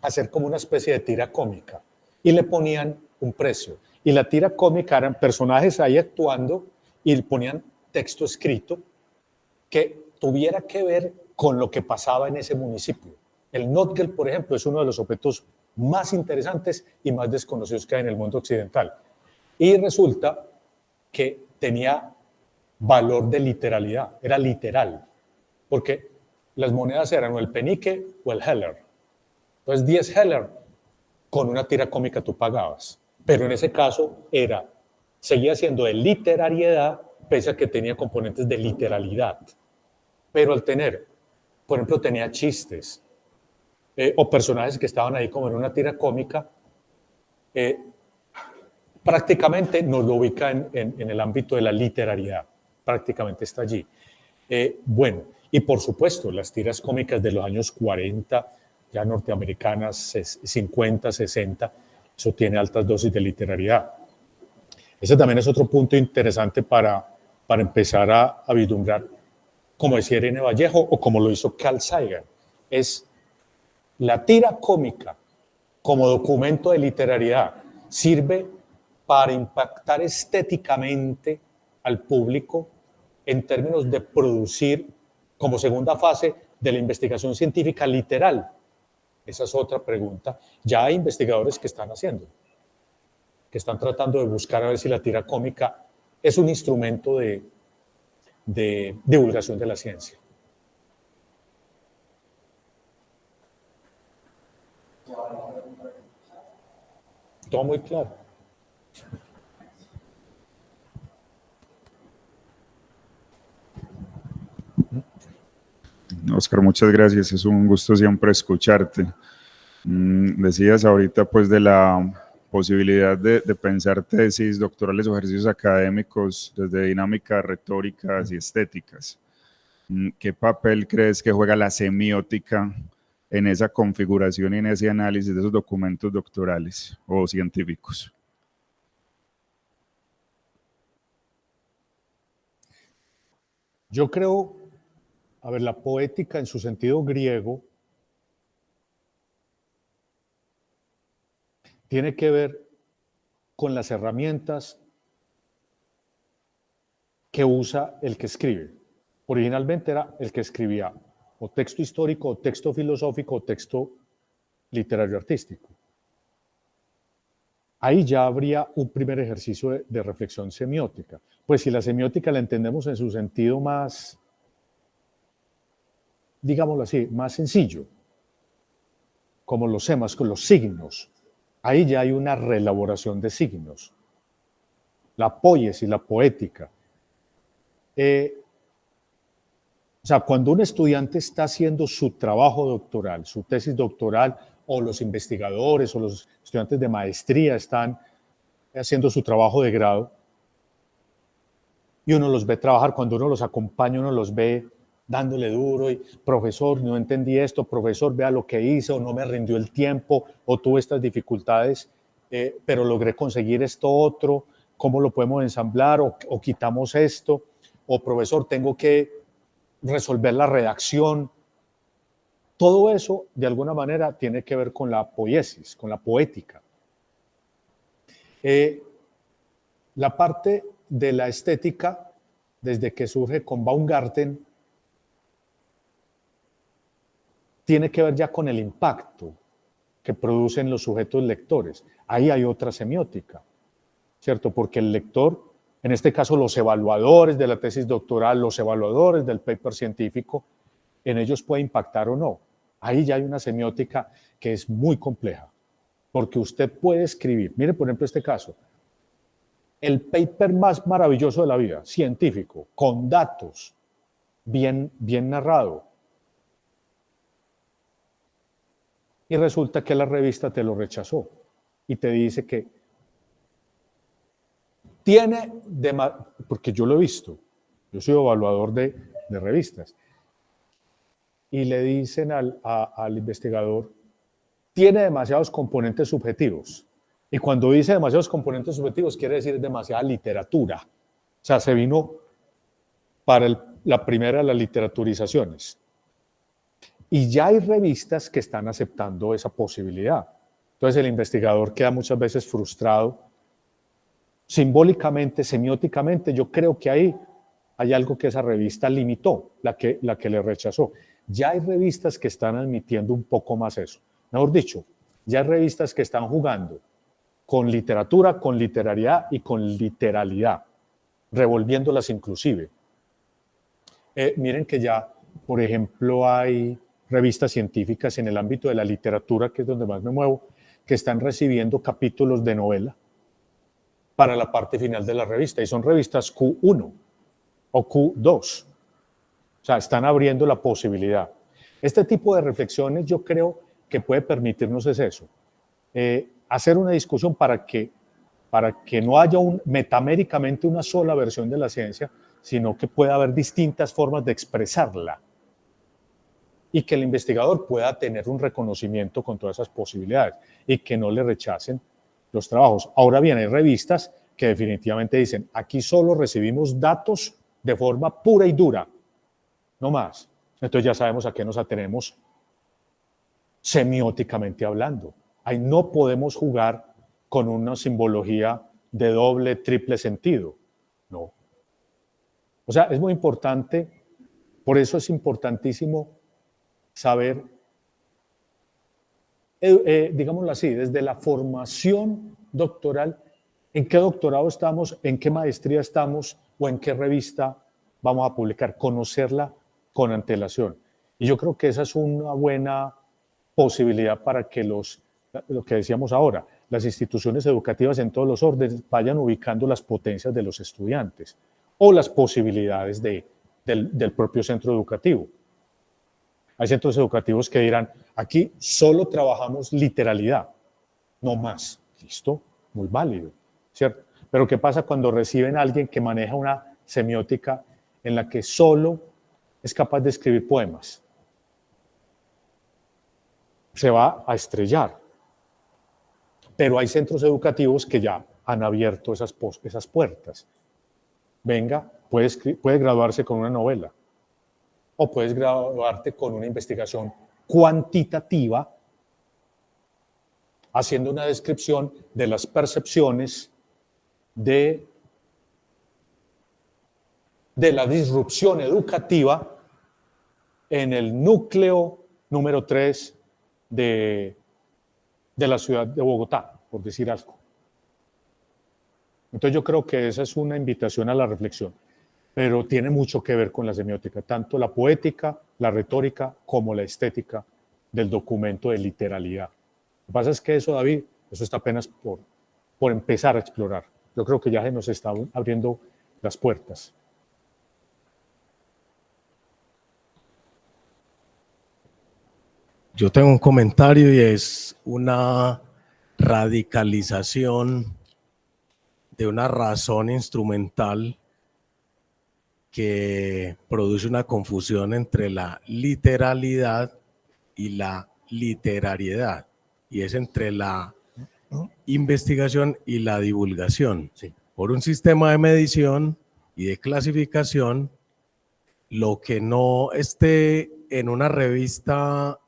hacer como una especie de tira cómica y le ponían un precio. Y la tira cómica eran personajes ahí actuando y le ponían texto escrito que tuviera que ver con lo que pasaba en ese municipio. El Notgel, por ejemplo, es uno de los objetos más interesantes y más desconocidos que hay en el mundo occidental. Y resulta que tenía valor de literalidad, era literal, porque las monedas eran o el penique o el heller. Entonces 10 heller con una tira cómica tú pagabas, pero en ese caso seguía siendo de literariedad, pese a que tenía componentes de literalidad. Pero al tener, por ejemplo, tenía chistes o personajes que estaban ahí como en una tira cómica, prácticamente nos lo ubica en el ámbito de la literariedad, prácticamente está allí. Bueno, y por supuesto, las tiras cómicas de los años 40, ya norteamericanas, 50, 60, eso tiene altas dosis de literariedad. Ese también es otro punto interesante para empezar a vislumbrar, como decía Irene Vallejo o como lo hizo Carl Sagan, es la tira cómica como documento de literariedad sirve para impactar estéticamente al público en términos de producir como segunda fase de la investigación científica literal. Esa es otra pregunta. Ya hay investigadores que están haciendo, que están tratando de buscar a ver si la tira cómica es un instrumento de divulgación de la ciencia. Todo muy claro. Oscar, muchas gracias. Es un gusto siempre escucharte. Decías ahorita pues de la posibilidad de pensar tesis doctorales o ejercicios académicos desde dinámicas retóricas y estéticas. ¿Qué papel crees que juega la semiótica en esa configuración y en ese análisis de esos documentos doctorales o científicos? Yo creo, a ver, la poética en su sentido griego tiene que ver con las herramientas que usa el que escribe. Originalmente era el que escribía o texto histórico, o texto filosófico, o texto literario artístico. Ahí ya habría un primer ejercicio de reflexión semiótica. Pues si la semiótica la entendemos en su sentido más, digámoslo así, más sencillo, como los semas, con los signos, ahí ya hay una reelaboración de signos. La poiesis, la poética. O sea, cuando un estudiante está haciendo su trabajo doctoral, su tesis doctoral, o los investigadores o los estudiantes de maestría están haciendo su trabajo de grado, y uno los ve trabajar, cuando uno los acompaña, uno los ve dándole duro y, profesor, no entendí esto, profesor, vea lo que hice, o no me rindió el tiempo, o tuve estas dificultades, pero logré conseguir esto otro, ¿cómo lo podemos ensamblar? O quitamos esto, o profesor, tengo que resolver la redacción. Todo eso, de alguna manera, tiene que ver con la poiesis, con la poética. La parte de la estética, desde que surge con Baumgarten, tiene que ver ya con el impacto que producen los sujetos lectores. Ahí hay otra semiótica, ¿cierto? Porque el lector, en este caso los evaluadores de la tesis doctoral, los evaluadores del paper científico, en ellos puede impactar o no. Ahí ya hay una semiótica que es muy compleja, porque usted puede escribir, mire por ejemplo este caso, el paper más maravilloso de la vida, científico, con datos, bien narrado. y resulta que la revista te lo rechazó y te dice que tiene, porque yo lo he visto, yo soy evaluador de revistas, y le dicen al investigador, tiene demasiados componentes subjetivos. Y cuando dice demasiados componentes subjetivos, quiere decir demasiada literatura. O sea, se vino para la primera de las literaturizaciones. Y ya hay revistas que están aceptando esa posibilidad. Entonces el investigador queda muchas veces frustrado. Simbólicamente, semióticamente, yo creo que ahí hay algo que esa revista limitó, la que le rechazó. Ya hay revistas que están admitiendo un poco más eso. Mejor dicho, ya hay revistas que están jugando con literatura, con literariedad y con literalidad, revolviéndolas inclusive. Miren que ya, por ejemplo, hay revistas científicas en el ámbito de la literatura, que es donde más me muevo, que están recibiendo capítulos de novela para la parte final de la revista, y son revistas Q1 o Q2. O sea, están abriendo la posibilidad. Este tipo de reflexiones yo creo que puede permitirnos es eso, hacer una discusión para que no haya metaméricamente una sola versión de la ciencia, sino que pueda haber distintas formas de expresarla y que el investigador pueda tener un reconocimiento con todas esas posibilidades y que no le rechacen los trabajos. Ahora bien, hay revistas que definitivamente dicen, aquí solo recibimos datos de forma pura y dura, no más. Entonces ya sabemos a qué nos atenemos semióticamente hablando. Ahí no podemos jugar con una simbología de doble, triple sentido. No. O sea, es muy importante, por eso es importantísimo saber, digámoslo así, desde la formación doctoral, en qué doctorado estamos, en qué maestría estamos o en qué revista vamos a publicar, conocerla con antelación. Y yo creo que esa es una buena posibilidad para que lo que decíamos ahora, las instituciones educativas en todos los órdenes vayan ubicando las potencias de los estudiantes o las posibilidades del propio centro educativo. Hay centros educativos que dirán, aquí solo trabajamos literalidad, no más. Listo, muy válido, ¿cierto? Pero ¿qué pasa cuando reciben a alguien que maneja una semiótica en la que solo es capaz de escribir poemas? Se va a estrellar. Pero hay centros educativos que ya han abierto esas puertas. Venga, puedes graduarse con una novela o puedes graduarte con una investigación cuantitativa haciendo una descripción de las percepciones de la disrupción educativa en el núcleo número 3 de la ciudad de Bogotá, por decir algo. Entonces yo creo que esa es una invitación a la reflexión, pero tiene mucho que ver con la semiótica, tanto la poética, la retórica, como la estética del documento de literalidad. Lo que pasa es que eso, David, eso está apenas por empezar a explorar. Yo creo que ya se nos está abriendo las puertas. Yo tengo un comentario y es una radicalización de una razón instrumental que produce una confusión entre la literalidad y la literariedad, y es entre la investigación y la divulgación. Sí. Por un sistema de medición y de clasificación, lo que no esté en una revista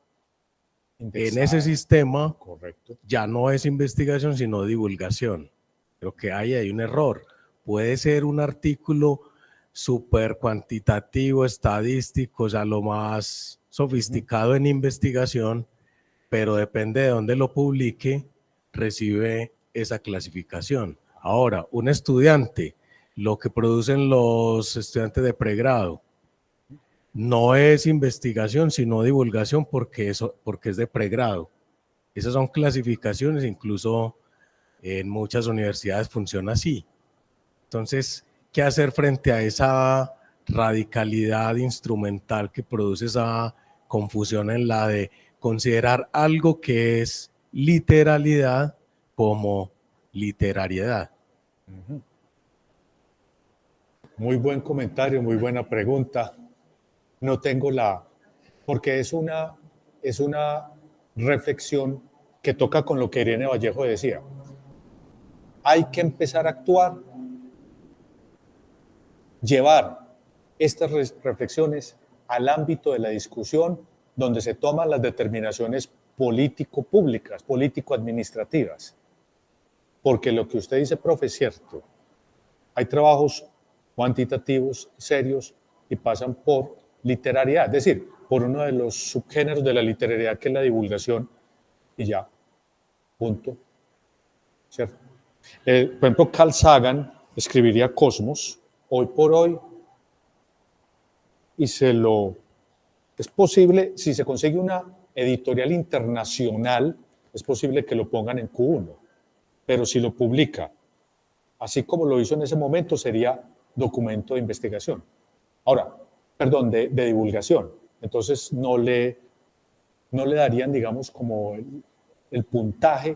en ese sistema, correcto, ya no es investigación, sino divulgación. Creo que ahí hay un error. Puede ser un artículo súper cuantitativo, estadístico, o sea, lo más sofisticado en investigación, pero depende de dónde lo publique, recibe esa clasificación. Ahora, un estudiante, lo que producen los estudiantes de pregrado, no es investigación, sino divulgación porque es de pregrado. Esas son clasificaciones, incluso en muchas universidades funciona así. Entonces, ¿qué hacer frente a esa radicalidad instrumental que produce esa confusión en la de considerar algo que es literalidad como literariedad. Muy buen comentario, muy buena pregunta. No tengo porque es una reflexión que toca con lo que Irene Vallejo decía. Hay que empezar a actuar, llevar estas reflexiones al ámbito de la discusión donde se toman las determinaciones político-públicas, político-administrativas. Porque lo que usted dice, profe, es cierto. Hay trabajos cuantitativos, serios, y pasan por literariedad, es decir, por uno de los subgéneros de la literariedad que es la divulgación, y ya, punto. ¿Cierto? Por ejemplo, Carl Sagan escribiría Cosmos, hoy por hoy, y es posible, si se consigue una editorial internacional, es posible que lo pongan en Q1, pero si lo publica, así como lo hizo en ese momento, sería documento de investigación. Ahora, perdón, de divulgación. Entonces no le darían, digamos, como el puntaje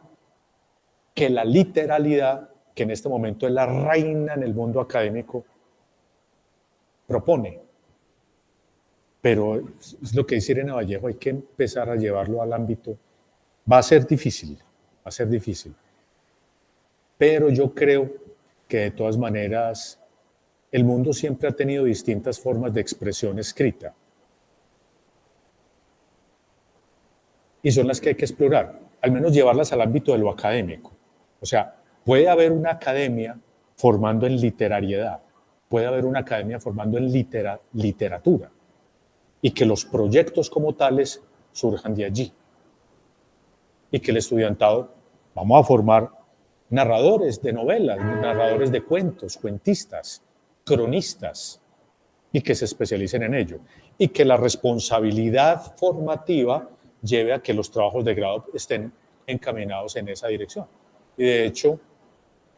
que la literalidad, que en este momento es la reina en el mundo académico, propone. Pero es lo que dice Irene Vallejo, hay que empezar a llevarlo al ámbito. Va a ser difícil, pero yo creo que de todas maneras el mundo siempre ha tenido distintas formas de expresión escrita. Y son las que hay que explorar, al menos llevarlas al ámbito de lo académico. O sea, puede haber una academia formando en literariedad, puede haber una academia formando en literatura, y que los proyectos como tales surjan de allí. Y que el estudiantado, vamos a formar narradores de novelas, narradores de cuentos, cuentistas, cronistas, y que se especialicen en ello. Y que la responsabilidad formativa lleve a que los trabajos de grado estén encaminados en esa dirección. Y de hecho,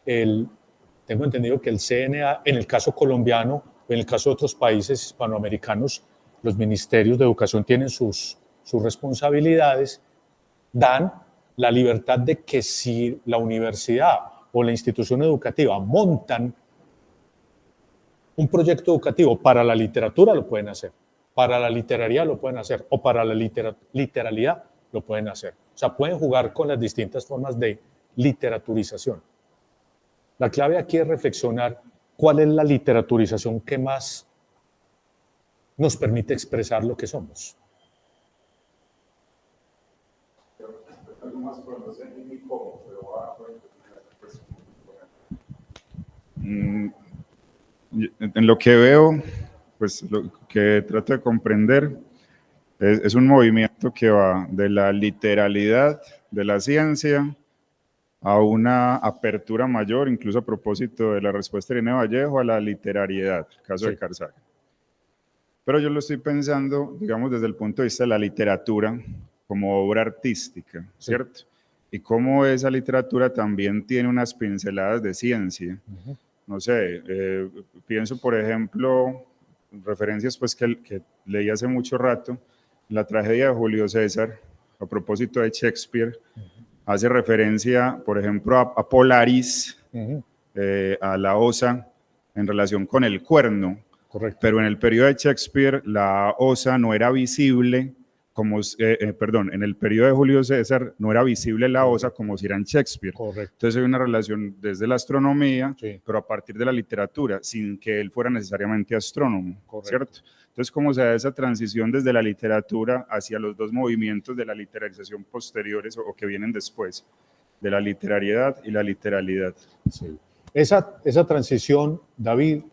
tengo entendido que el CNA, en el caso colombiano, o en el caso de otros países hispanoamericanos, los ministerios de educación tienen sus responsabilidades, dan la libertad de que si la universidad o la institución educativa montan un proyecto educativo para la literatura, lo pueden hacer, para la literaria lo pueden hacer, o para la literalidad lo pueden hacer. O sea, pueden jugar con las distintas formas de literaturización. La clave aquí es reflexionar cuál es la literaturización que más nos permite expresar lo que somos. En lo que veo, pues lo que trato de comprender es un movimiento que va de la literalidad de la ciencia a una apertura mayor, incluso a propósito de la respuesta de Irene Vallejo, a la literariedad, el caso de Carl Sagan. Pero yo lo estoy pensando, digamos, desde el punto de vista de la literatura como obra artística, ¿cierto? Y cómo esa literatura también tiene unas pinceladas de ciencia. No sé, pienso, por ejemplo, referencias pues, que leí hace mucho rato, la tragedia de Julio César, a propósito de Shakespeare, hace referencia, por ejemplo, a Polaris, a la osa, en relación con el cuerno. Correcto. Pero en el periodo de Shakespeare la osa no era visible, en el periodo de Julio César no era visible la osa como si era en Shakespeare. Correcto. Entonces hay una relación desde la astronomía, Sí. pero a partir de la literatura, sin que él fuera necesariamente astrónomo, Correcto. ¿cierto? Entonces, ¿cómo se da esa transición desde la literatura hacia los dos movimientos de la literarización posteriores o que vienen después, de la literariedad y la literalidad? Sí. Esa transición, David,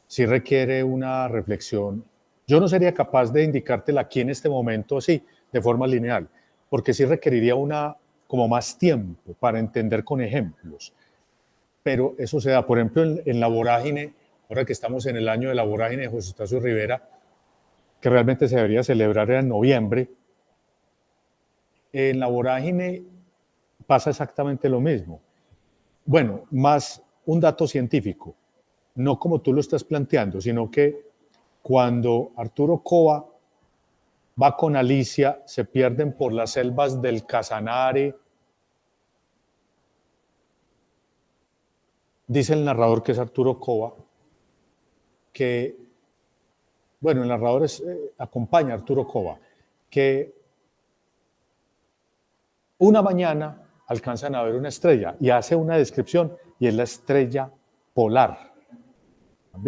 sí requiere una reflexión. Yo no sería capaz de indicártela aquí en este momento así, de forma lineal, porque sí requeriría como más tiempo para entender con ejemplos. Pero eso se da, por ejemplo, en la vorágine, ahora que estamos en el año de la vorágine de José Eustacio Rivera, que realmente se debería celebrar en noviembre, en la vorágine pasa exactamente lo mismo. Bueno, más un dato científico, no como tú lo estás planteando, sino que cuando Arturo Cova va con Alicia, se pierden por las selvas del Casanare. Dice el narrador, que es Arturo Cova, que, bueno, el narrador acompaña a Arturo Cova, que una mañana alcanzan a ver una estrella y hace una descripción, y es la estrella polar.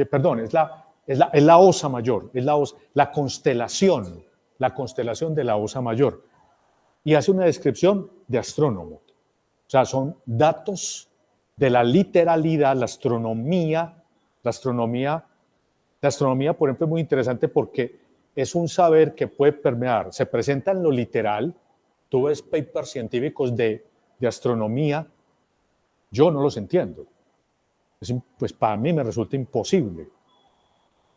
Perdón, es la Osa Mayor, es la constelación de la Osa Mayor. Y hace una descripción de astrónomo. O sea, son datos de la literalidad, la astronomía, por ejemplo, es muy interesante porque es un saber que puede permear, se presenta en lo literal. Tú ves papers científicos de astronomía, yo no los entiendo. Pues para mí me resulta imposible.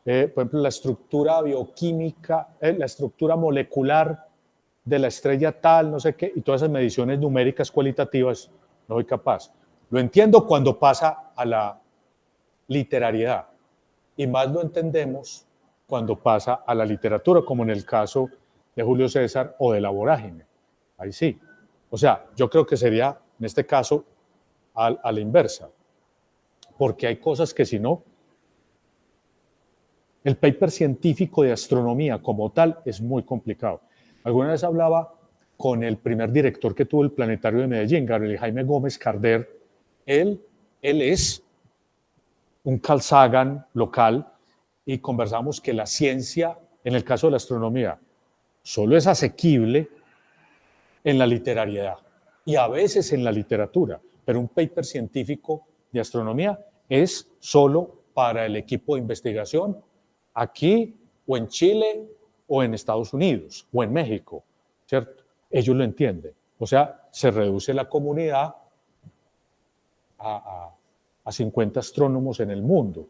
Por ejemplo, la estructura bioquímica, la estructura molecular de la estrella tal, no sé qué, y todas esas mediciones numéricas cualitativas, no soy capaz. Lo entiendo cuando pasa a la literariedad, y más lo entendemos cuando pasa a la literatura, como en el caso de Julio César o de La Vorágine. Ahí sí. O sea, yo creo que sería, en este caso, a la inversa. Porque hay cosas que si no, el paper científico de astronomía como tal es muy complicado. Alguna vez hablaba con el primer director que tuvo el Planetario de Medellín, Gabriel Jaime Gómez Carder. Él es un Carl Sagan local, y conversamos que la ciencia, en el caso de la astronomía, solo es asequible en la literariedad y a veces en la literatura, pero un paper científico de astronomía es solo para el equipo de investigación aquí o en Chile o en Estados Unidos o en México, ¿cierto? Ellos lo entienden. O sea, se reduce la comunidad a 50 astrónomos en el mundo.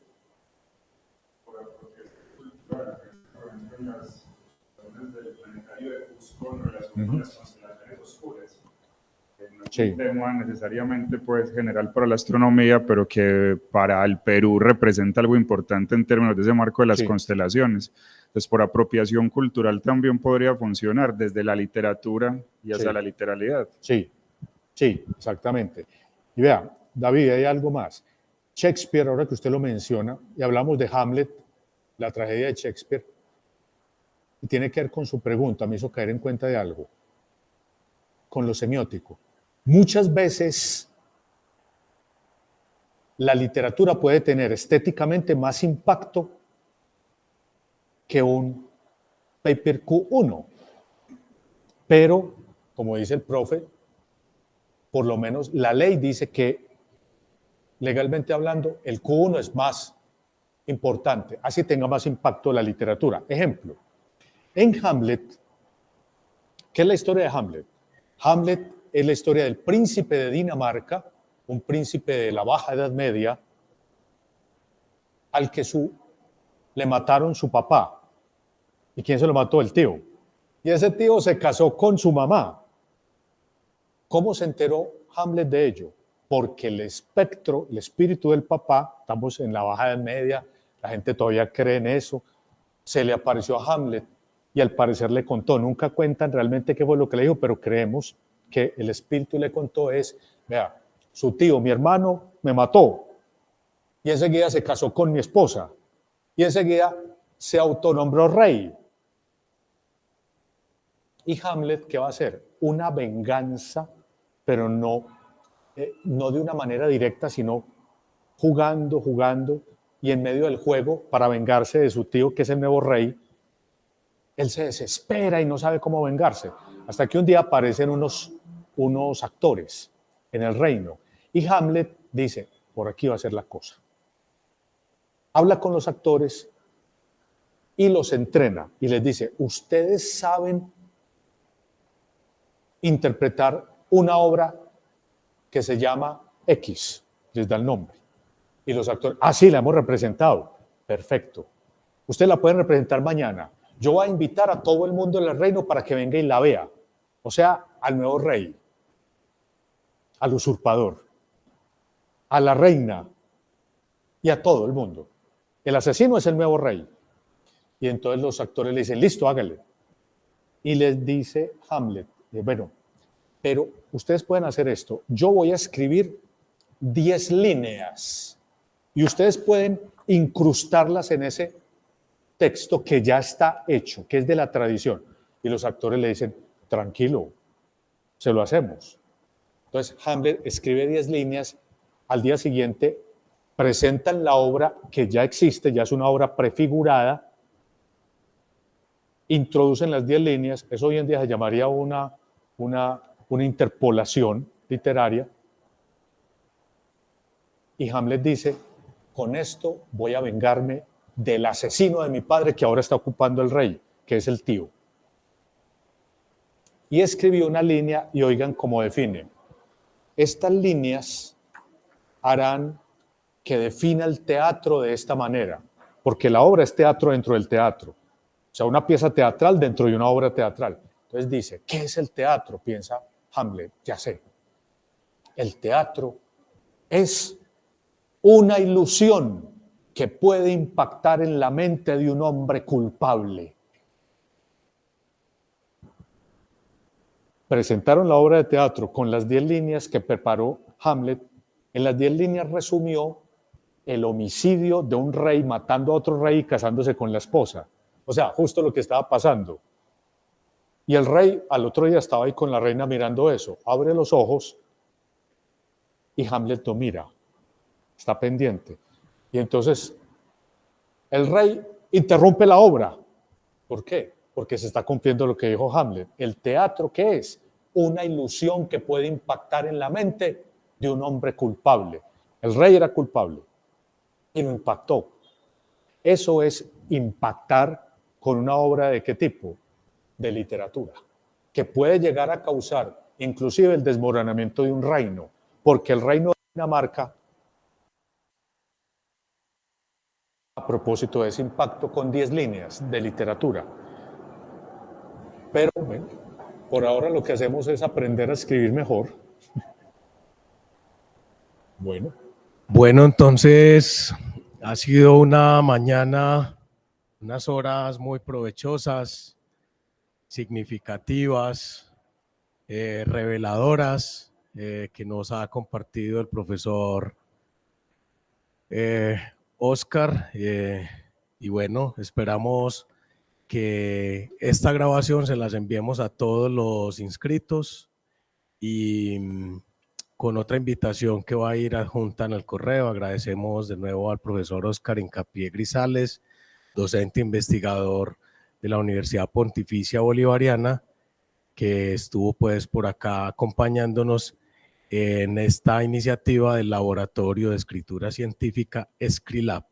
Sí. Un tema necesariamente pues, general para la astronomía, pero que para el Perú representa algo importante en términos de ese marco de las constelaciones. Entonces, por apropiación cultural también podría funcionar desde la literatura y hacia la literalidad. Sí, exactamente. Y vea, David, hay algo más. Shakespeare, ahora que usted lo menciona, y hablamos de Hamlet, la tragedia de Shakespeare, y tiene que ver con su pregunta, me hizo caer en cuenta de algo, con lo semiótico. Muchas veces la literatura puede tener estéticamente más impacto que un paper Q1, pero, como dice el profe, por lo menos la ley dice que, legalmente hablando, el Q1 es más importante, así tenga más impacto la literatura. Ejemplo, en Hamlet, ¿qué es la historia de Hamlet? Hamlet es la historia del príncipe de Dinamarca, un príncipe de la Baja Edad Media, al que le mataron su papá. ¿Y quién se lo mató? El tío. Y ese tío se casó con su mamá. ¿Cómo se enteró Hamlet de ello? Porque el espíritu del papá, estamos en la Baja Edad Media, la gente todavía cree en eso, se le apareció a Hamlet y al parecer le contó. Nunca cuentan realmente qué fue lo que le dijo, pero creemos que el espíritu le contó vea, su tío, mi hermano, me mató y enseguida se casó con mi esposa y enseguida se autonombró rey. Y Hamlet, ¿qué va a hacer? Una venganza, pero no de una manera directa, sino jugando, y en medio del juego, para vengarse de su tío, que es el nuevo rey, él se desespera y no sabe cómo vengarse, hasta que un día aparecen unos actores en el reino, y Hamlet dice, por aquí va a ser la cosa. Habla con los actores y los entrena, y les dice, ustedes saben interpretar una obra que se llama X, les da el nombre. Y los actores, sí, la hemos representado. Perfecto. Usted la puede representar mañana. Yo voy a invitar a todo el mundo del reino para que venga y la vea. O sea, al nuevo rey, al usurpador, a la reina y a todo el mundo. El asesino es el nuevo rey. Y entonces los actores le dicen, listo, hágale. y les dice Hamlet, bueno, pero ustedes pueden hacer esto, yo voy a escribir 10 líneas y ustedes pueden incrustarlas en ese texto que ya está hecho, que es de la tradición. Y los actores le dicen, tranquilo, se lo hacemos. Entonces Hamlet escribe 10 líneas, al día siguiente presentan la obra que ya existe, ya es una obra prefigurada, introducen las 10 líneas, eso hoy en día se llamaría una interpolación literaria, y Hamlet dice, con esto voy a vengarme del asesino de mi padre que ahora está ocupando el rey, que es el tío. Y escribió una línea, y oigan cómo define. Estas líneas harán que defina el teatro de esta manera, porque la obra es teatro dentro del teatro, o sea, una pieza teatral dentro de una obra teatral. Entonces dice, ¿qué es el teatro? Piensa Hamlet, ya sé. El teatro es una ilusión que puede impactar en la mente de un hombre culpable. Presentaron la obra de teatro con las 10 líneas que preparó Hamlet. En las 10 líneas resumió el homicidio de un rey matando a otro rey y casándose con la esposa. O sea, justo lo que estaba pasando. Y el rey al otro día estaba ahí con la reina mirando eso. Abre los ojos y Hamlet lo mira. Está pendiente. Y entonces el rey interrumpe la obra. ¿Por qué? Porque se está cumpliendo lo que dijo Hamlet. El teatro, ¿qué es? Una ilusión que puede impactar en la mente de un hombre culpable. El rey era culpable y lo impactó. Eso es impactar con una obra ¿de qué tipo? De literatura, que puede llegar a causar inclusive el desmoronamiento de un reino, porque el reino de Dinamarca, a propósito de ese impacto, con 10 líneas de literatura. Pero bueno, por ahora lo que hacemos es aprender a escribir mejor. Bueno, entonces ha sido una mañana, unas horas muy provechosas, significativas, reveladoras, que nos ha compartido el profesor Oscar. Y bueno, esperamos que esta grabación se las enviemos a todos los inscritos y con otra invitación que va a ir adjunta en el correo. Agradecemos de nuevo al profesor Oscar Hincapié Grisales, docente investigador de la Universidad Pontificia Bolivariana, que estuvo pues por acá acompañándonos en esta iniciativa del Laboratorio de Escritura Científica Escrilab.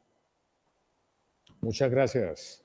Muchas gracias.